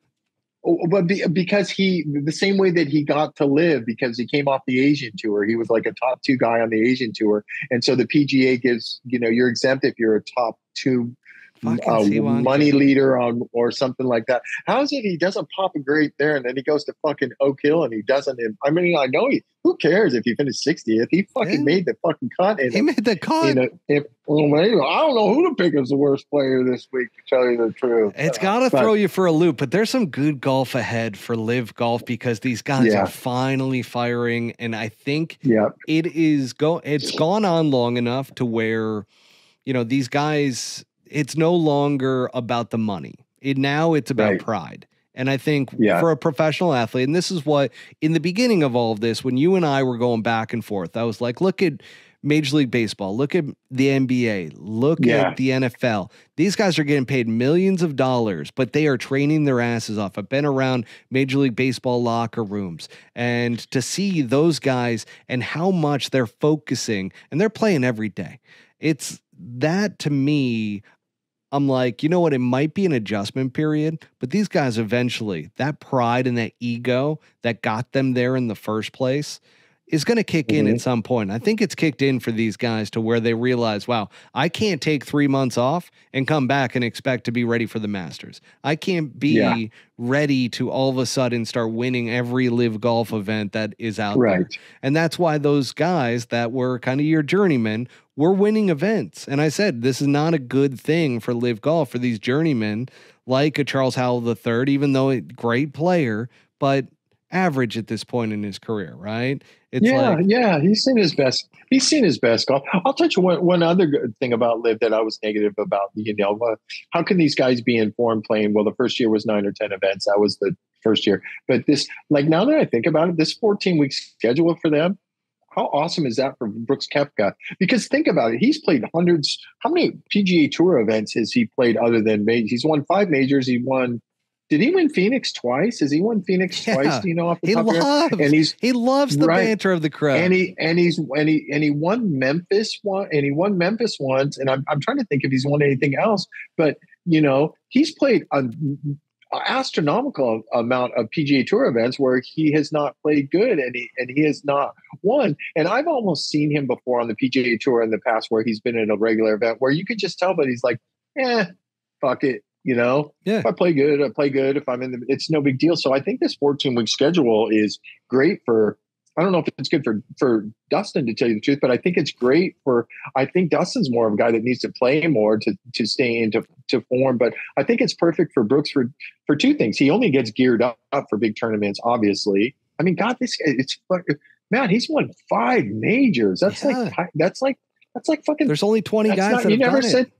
But because the same way that he got to live, because he came off the Asian tour, he was like a top 2 guy on the Asian tour. And so the PGA gives, you're exempt if you're a top 2 money leader or something like that. How is it he doesn't pop a great there and then he goes to fucking Oak Hill and he doesn't? I mean, I know who cares if he finished 60th? He fucking made the fucking cut. He made the cut. I don't know who to pick as the worst player this week, to tell you the truth. It's got to throw you for a loop, but there's some good golf ahead for LIV Golf because these guys are finally firing, and I think it's gone on long enough to where, these guys, it's no longer about the money. Now it's about pride. And I think for a professional athlete, and this is what, in the beginning of all of this, when you and I were going back and forth, I was like, look at Major League Baseball, look at the NBA, look at the NFL. These guys are getting paid millions of dollars, but they are training their asses off. I've been around Major League Baseball locker rooms, and to see those guys and how much they're focusing, and they're playing every day. It's that, to me, I'm like, you know what? It might be an adjustment period, but these guys eventually, that pride and that ego that got them there in the first place is going to kick in at some point. I think it's kicked in for these guys to where they realize, wow, I can't take 3 months off and come back and expect to be ready for the Masters. I can't be ready to all of a sudden start winning every LIV Golf event that is out there. And that's why those guys that were kind of your journeymen were winning events. And I said, this is not a good thing for LIV Golf, for these journeymen like a Charles Howell III, even though a great player, but average at this point in his career, right? It's he's seen his best. He's seen his best golf. I'll touch one other good thing about LIV that I was negative about. How can these guys be informed playing? Well, the first year was 9 or 10 events. That was the first year. But this, now that I think about it, this 14-week schedule for them, how awesome is that for Brooks Koepka? Because think about it. He's played hundreds. How many PGA Tour events has he played other than majors? He's won 5 majors. Did he win Phoenix twice? Has he won Phoenix twice? Do you know off the top of your head? And he loves the banter of the crowd. And he won Memphis one, and he won Memphis once. And I'm trying to think if he's won anything else. But he's played an astronomical amount of PGA Tour events where he has not played good and he has not won. And I've almost seen him before on the PGA Tour in the past where he's been in a regular event where you could just tell, but he's like, fuck it. If I play good, I play good. If I'm it's no big deal. So I think this 14-week schedule is great for, I don't know if it's good for Dustin, to tell you the truth, but I think it's great I think Dustin's more of a guy that needs to play more to stay into form. But I think it's perfect for Brooks for 2 things. He only gets geared up for big tournaments, obviously. I mean, God, this guy, man, he's won 5 majors. That's like fucking, there's only 20 guys that have done it.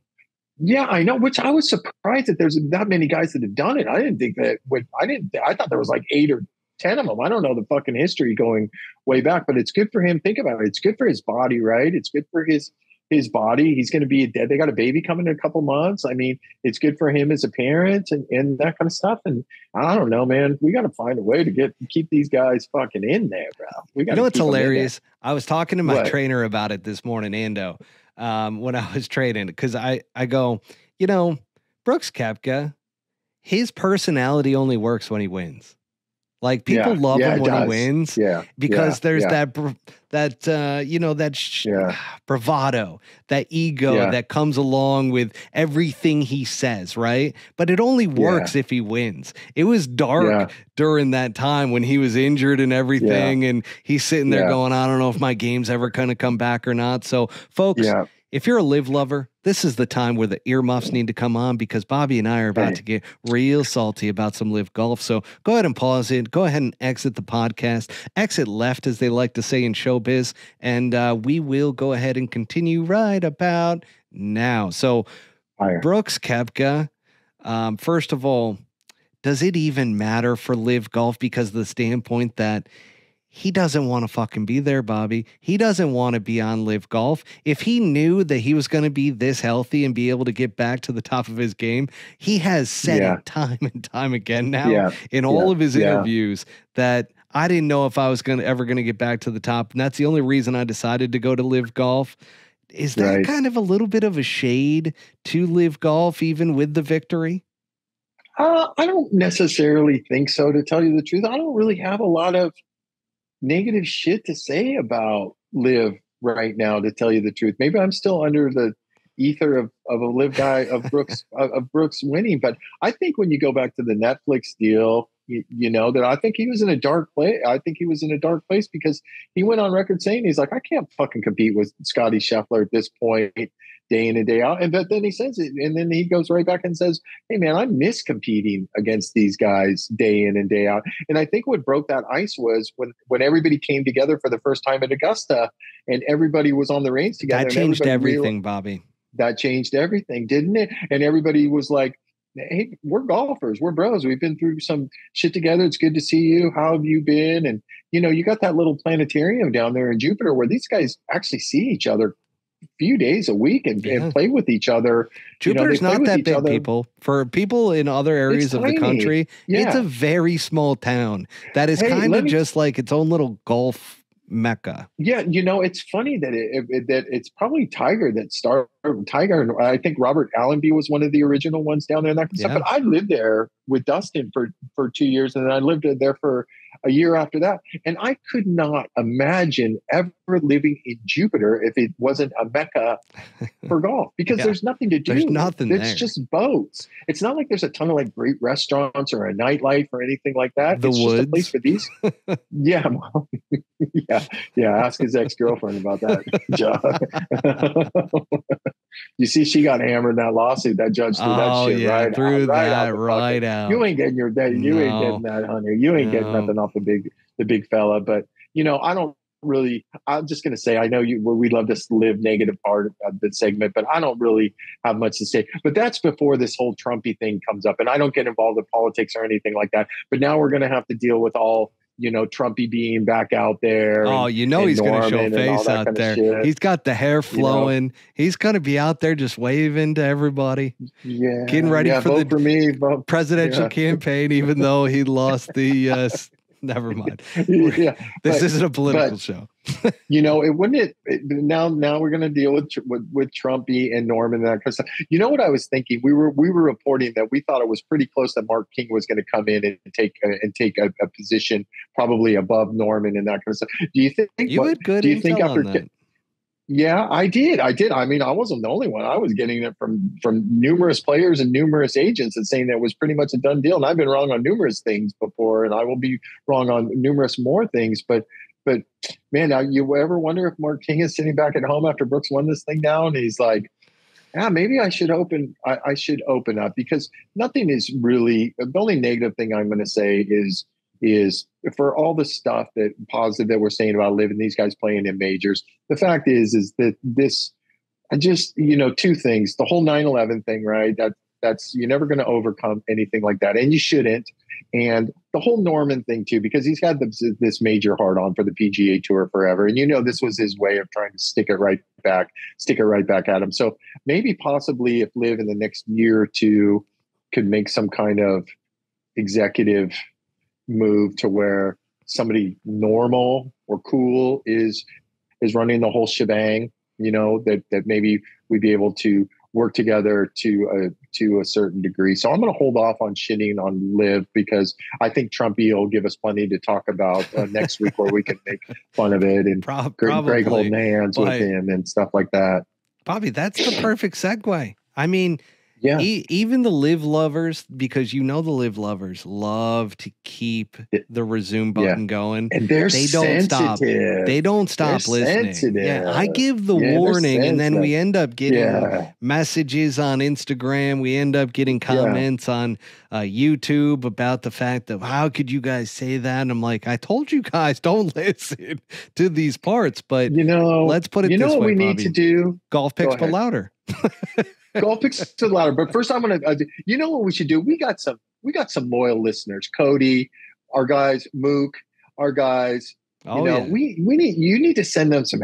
Yeah, I know. Which I was surprised that there's that many guys that have done it. I didn't think that. I thought there was like 8 or 10 of them. I don't know the fucking history going way back, but it's good for him. Think about it. It's good for his body, right? It's good for his body. He's going to be dead. They got a baby coming in a couple months. I mean, it's good for him as a parent and that kind of stuff. And I don't know, man. We got to find a way to keep these guys fucking in there, bro. We got. What's hilarious? I was talking to my trainer about it this morning, Ando. When I was trading, because I go, Brooks Koepka, his personality only works when he wins. Like people love him when he wins, because there's that bravado, that ego that comes along with everything he says, right? But it only works if he wins. It was dark during that time when he was injured and everything, and he's sitting there going, I don't know if my game's ever going to come back or not. So, folks, if you're a LIV lover, this is the time where the earmuffs need to come on, because Bobby and I are about to get real salty about some LIV Golf. So go ahead and pause it. Go ahead and exit the podcast. Exit left, as they like to say in showbiz. And we will go ahead and continue right about now. So Brooks Koepka, first of all, does it even matter for LIV Golf? Because of the standpoint that he doesn't want to fucking be there, Bobby. He doesn't want to be on LIV Golf. If he knew that he was going to be this healthy and be able to get back to the top of his game, he has said it time and time again now in all of his interviews that I didn't know if I was ever going to get back to the top. And that's the only reason I decided to go to LIV Golf. Is that kind of a little bit of a shade to LIV Golf, even with the victory? I don't necessarily think so, to tell you the truth. I don't really have a lot of negative shit to say about Liv right now, to tell you the truth. Maybe I'm still under the ether of a Liv guy, of Brooks winning. But I think when you go back to the Netflix deal, that I think he was in a dark place. I think he was in a dark place because he went on record saying, he's like, I can't fucking compete with Scottie Scheffler at this point, day in and day out. And but then he says it, and then he goes right back and says, hey man, I miss competing against these guys day in and day out. And I think what broke that ice was when everybody came together for the first time at Augusta, and everybody was on the reins together. That changed everything, Bobby. That changed everything, didn't it? And everybody was like, hey, we're golfers, we're bros, we've been through some shit together, it's good to see you, how have you been? And you got that little planetarium down there in Jupiter where these guys actually see each other a few days a week and play with each other. Jupiter's not that big, people. For people in other areas of the country, it's a very small town that is kind of just like its own little golf mecca. Yeah, it's funny that that it's probably Tiger that started. Tiger, and I think Robert Allenby was one of the original ones down there and that kind of stuff. But I lived there with Dustin for 2 years, and then I lived there for a year after that. And I could not imagine ever living in Jupiter if it wasn't a mecca for golf, because there's nothing to do. There's nothing there. It's just boats. It's not like there's a ton of like great restaurants or a nightlife or anything like that. It's just woods. a place for these. Yeah. Well, yeah. Ask his ex-girlfriend about that, John. You see, she got hammered in that lawsuit. That judge threw that shit right out. You ain't getting your day. You ain't getting that, honey. You ain't getting nothing off the big fella. But I don't really. I'm just gonna say, I know we love this live negative part of the segment, but I don't really have much to say. But that's before this whole Trumpy thing comes up, and I don't get involved in politics or anything like that. But now we're gonna have to deal with all. Trumpy being back out there. Oh, he's going to show face out there. He's got the hair flowing. He's going to be out there just waving to everybody. Yeah. Getting ready for the presidential campaign, even though he lost the... never mind. This isn't a political show. It wouldn't. Now we're going to deal with Trumpy and Norman and that kind of stuff. You know what I was thinking? We were reporting that we thought it was pretty close that Mark King was going to come in and take a position probably above Norman and that kind of stuff. Do you think you had good intel on that? Yeah, I did. I mean, I wasn't the only one. I was getting it from numerous players and numerous agents and saying that it was pretty much a done deal. And I've been wrong on numerous things before, and I will be wrong on numerous more things. But man, now you ever wonder if Mark King is sitting back at home after Brooks won this thing down? And he's like, yeah, maybe I should open up, because nothing is really, the only negative thing I'm going to say is for all the stuff that positive that we're saying about living these guys playing in majors. The fact is that this, I just, two things, the whole 9/11 thing, right? That's, you're never going to overcome anything like that. And you shouldn't. And the whole Norman thing too, because he's had this major hard on for the PGA Tour forever. And this was his way of trying to stick it right back at him. So maybe possibly if Liv in the next year or two could make some kind of executive move to where somebody normal or cool is running the whole shebang, that maybe we'd be able to work together to a certain degree. So I'm going to hold off on shitting on Liv, because I think Trumpy will give us plenty to talk about next week, where we can make fun of it and Greg holding hands with him and stuff like that. Bobby, that's the perfect segue. I mean, even the live lovers, because the live lovers love to keep the resume button going, and they don't stop. They don't stop listening. Sensitive. Yeah, I give the warning, and then we end up getting messages on Instagram. We end up getting comments on YouTube about the fact that how could you guys say that? And I'm like, I told you guys don't listen to these parts, but let's put it this way. What we Bobby. need to do? Golf picks, but louder. Golf picks to the louder. But first, I'm gonna. What we should do? We got some loyal listeners. Cody, our guys, Mook, our guys. You need to send them some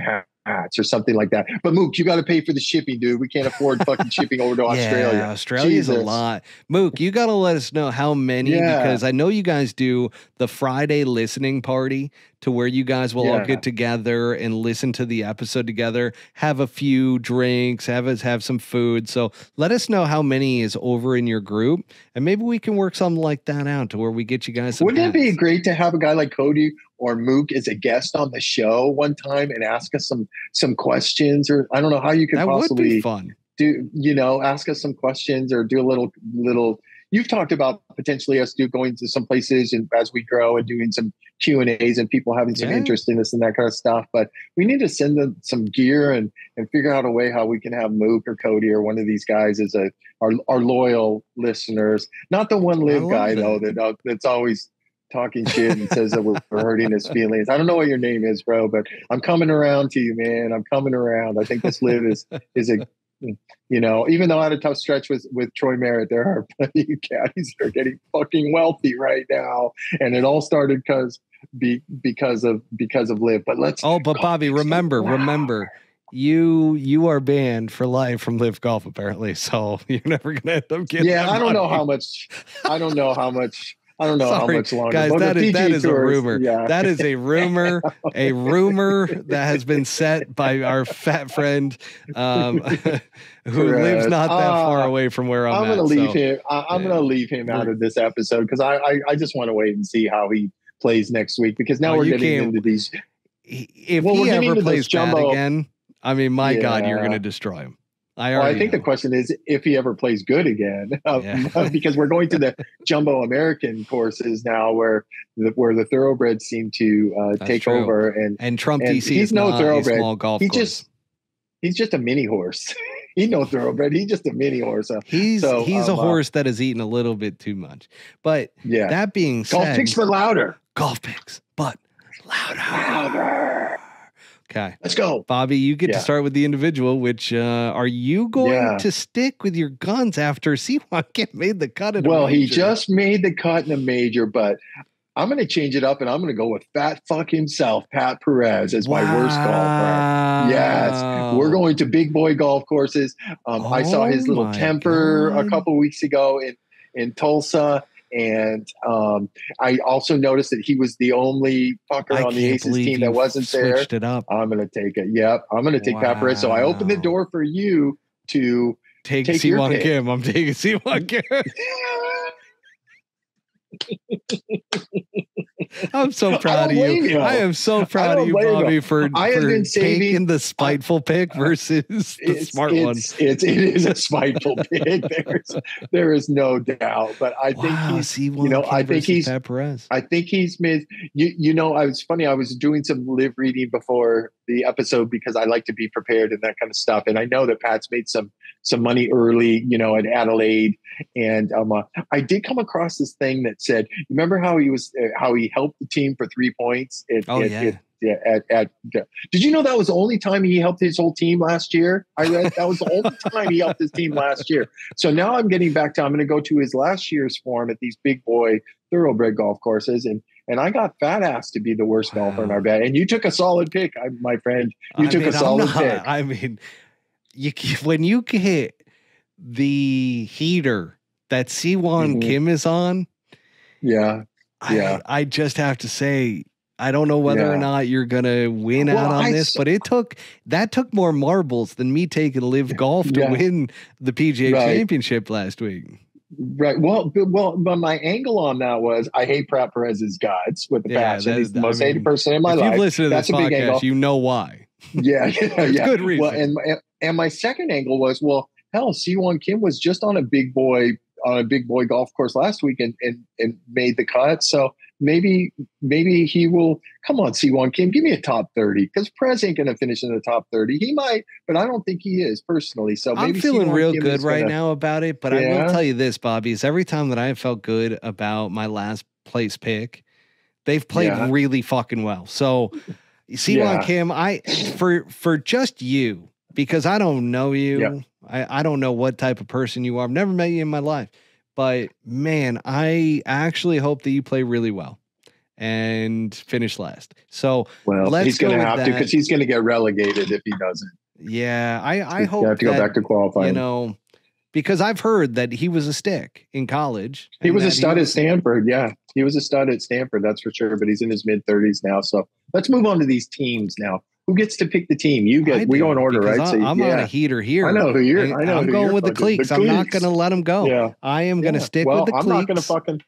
or something like that. But Mook, you got to pay for the shipping, dude. We can't afford fucking shipping over to Australia. Australia's a lot. Mook, you got to let us know how many, because I know you guys do the Friday listening party to where you guys will all get together and listen to the episode together, have a few drinks, have some food. So let us know how many is over in your group, and maybe we can work something like that out to where we get you guys some Wouldn't hats. it be great to have a guy like Cody or Mook as a guest on the show one time and ask us some questions? Or I don't know how you could possibly would be fun. Ask us some questions or do a little. You've talked about potentially us going to some places and as we grow and doing some Q&As and people having some interest in this and that kind of stuff. But we need to send them some gear and figure out a way how we can have Mook or Cody or one of these guys as our loyal listeners. Not the one live guy though that's always talking shit and says that we're hurting his feelings. I don't know what your name is, bro, but I'm coming around to you, man. I'm coming around. I think this live is a even though I had a tough stretch with Troy Merritt, there are plenty of caddies that are getting fucking wealthy right now, and it all started because of live. But but Bobby, remember, you are banned for life from LIV Golf apparently, so you're never gonna end up getting. Yeah, I don't know how much. I don't know how much longer. Guys, that is a rumor. Yeah. That is a rumor, a rumor that has been set by our fat friend who lives not that far away from where I'm going to leave him. I'm going to leave him out of this episode because I just want to wait and see how he plays next week, because now we're getting into these. If he ever plays bad again, I mean, my God, you're going to destroy him. I think the question is if he ever plays good again, because we're going to the Jumbo American courses now, where the thoroughbreds seem to take over, and Trump DC he's no thoroughbred. Small golf course. He's just a mini horse. He's no thoroughbred. He's just a mini horse. He's a horse that has eaten a little bit too much. But that being said, golf picks but louder. Golf picks, but louder. Okay. Let's go. Bobby, you get to start with the individual, which are you going to stick with your guns after Siwon Kim made the cut in a major? He just made the cut in a major, but I'm going to change it up and I'm going to go with fat fuck himself, Pat Perez, as my worst golfer. Yes. We're going to big boy golf courses. I saw his little temper a couple weeks ago in Tulsa. And I also noticed that he was the only fucker on the Aces team that wasn't there. Switched it up. I'm going to take it. Yep. I'm going to take Pat Perez. So I opened the door for you to take Siwon Kim. I'm taking Siwon Kim. I'm so proud of you. I am so proud of you, Bobby, for taking the spiteful pick versus the smart one. It is a spiteful pick. There is no doubt. But I think he's made. I was funny. I was doing some live reading before the episode because I like to be prepared and that kind of stuff. And I know that Pat's made some money early, at Adelaide. And I did come across this thing that said, remember how he helped the team for 3 points? Did you know that was the only time he helped his whole team last year? I read that was the only time he helped his team last year. So now I'm getting back to, I'm going to go to his last year's form at these big boy thoroughbred golf courses. And I got fat ass to be the worst golfer in our bet. And you took a solid pick, my friend. You took a solid pick. I mean, when you hit the heater that Siwon Kim is on, I just have to say, I don't know whether or not you're gonna win out on this, but it took more marbles than me taking LIV Golf to win the PGA Championship last week. Right. Well, but my angle on that was I hate Pat Perez's guts with the passion. He's the most hated person in my life. If you listen to this podcast, you know why. Yeah. Good reason. Well, and my second angle was, well, hell, Siwon Kim was just on a big boy golf course last week and made the cut. So maybe he will. Come on, Siwon Kim, give me a top 30, because Perez ain't going to finish in the top 30. He might, but I don't think he is personally. So maybe I'm feeling real good right now about it. But I will tell you this, Bobby, is every time that I have felt good about my last place pick, they've played really fucking well. So Siwon Kim, for just you, because I don't know you. Yeah. I don't know what type of person you are. I've never met you in my life. But, man, I actually hope that you play really well. and finish last. So well, he's going to have to, because he's going to get relegated if he doesn't. Yeah, I hope you have to go back to qualifying. You know, because I've heard that he was a stick in college. He was a stud at Stanford. Yeah, he was a stud at Stanford. That's for sure. But he's in his mid-30s now. So let's move on to these teams now. Who gets to pick the team? You get. We go in order, right? So I'm on a heater here. I know who you're. I'm going with the Cleeks. I'm not going to let him go. Yeah. I am going to stick with the Cleeks.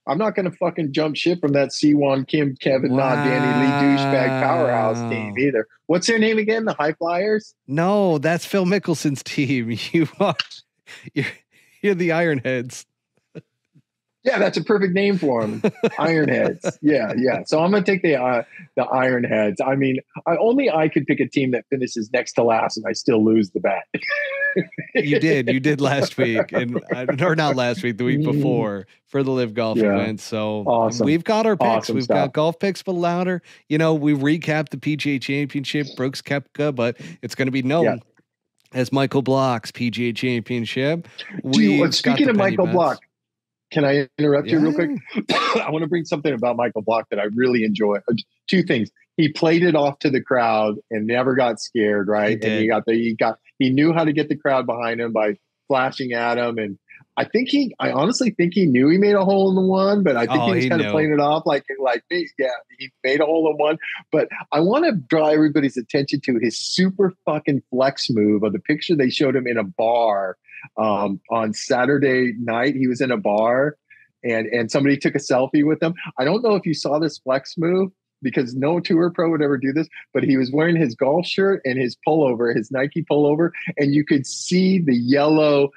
I'm not going to fucking jump ship from that C1 Kim Kevin Danny Lee douchebag powerhouse team either. What's their name again? The High Flyers? No, that's Phil Mickelson's team. You're the Ironheads. Yeah, that's a perfect name for them. Ironheads. Yeah. So I'm going to take the Ironheads. I mean, I could pick a team that finishes next to last, and I still lose the bet. You did last week, or not last week, the week before for the LIV Golf event. So awesome. We've got our picks. Awesome We've got golf picks, but louder. You know, we recapped the PGA Championship, Brooks Koepka, but it's going to be known as Michael Block's PGA Championship. Speaking of Michael Block, can I interrupt you real quick? I want to bring something about Michael Block that I really enjoy. Two things. He played it off to the crowd and never got scared, right? He knew how to get the crowd behind him by flashing at him. And I honestly think he knew he made a hole in the one, but I think he was kind of playing it off like me. Yeah, he made a hole in one. But I want to draw everybody's attention to his super fucking flex move of the picture they showed him in a bar on Saturday night. He was in a bar and somebody took a selfie with him. I don't know if you saw this flex move, because no tour pro would ever do this, but he was wearing his golf shirt and his pullover, his Nike pullover, and you could see the yellow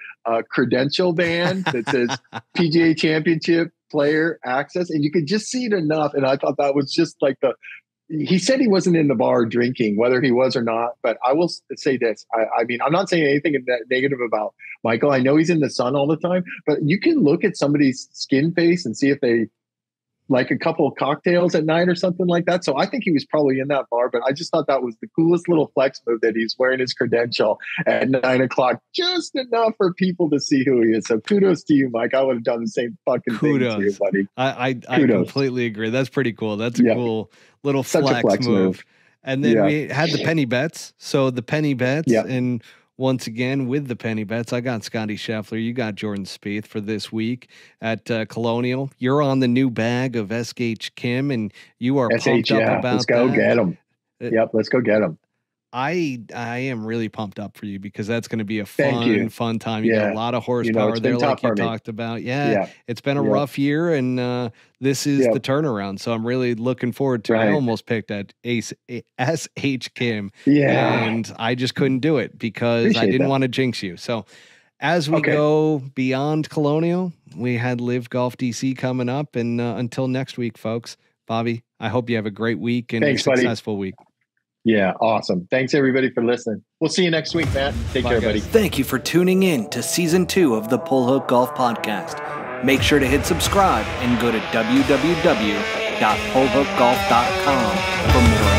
credential band that says PGA Championship Player Access, and you could just see it enough. And I thought that was just like he said he wasn't in the bar drinking, whether he was or not. But I will say this. I mean, I'm not saying anything negative about Michael. I know he's in the sun all the time, but you can look at somebody's skin face and see if they like a couple of cocktails at night or something like that. So I think he was probably in that bar, but I just thought that was the coolest little flex move, that he's wearing his credential at 9:00, just enough for people to see who he is. So kudos to you, Mike. I would have done the same fucking thing to you, buddy. I completely agree. That's pretty cool. That's a cool little flex move. And then we had the penny bets. So the penny bets and once again, with the penny bets, I got Scottie Scheffler. You got Jordan Spieth for this week at Colonial. You're on the new bag of SH Kim, and you are pumped up about that. Let's go get him. Let's go get him. I am really pumped up for you, because that's going to be a fun time. You got a lot of horsepower there, like you talked about. It's been a rough year, and this is the turnaround. So I'm really looking forward to it. I almost picked at SH Kim, and I just couldn't do it because I didn't want to jinx you. So as we go beyond Colonial, we had LIV Golf DC coming up, and until next week, folks. Bobby, I hope you have a great week and a successful week. Yeah, awesome. Thanks, everybody, for listening. We'll see you next week, Matt. Take care, buddy. Thank you for tuning in to Season 2 of the Pull Hook Golf Podcast. Make sure to hit subscribe and go to www.pullhookgolf.com for more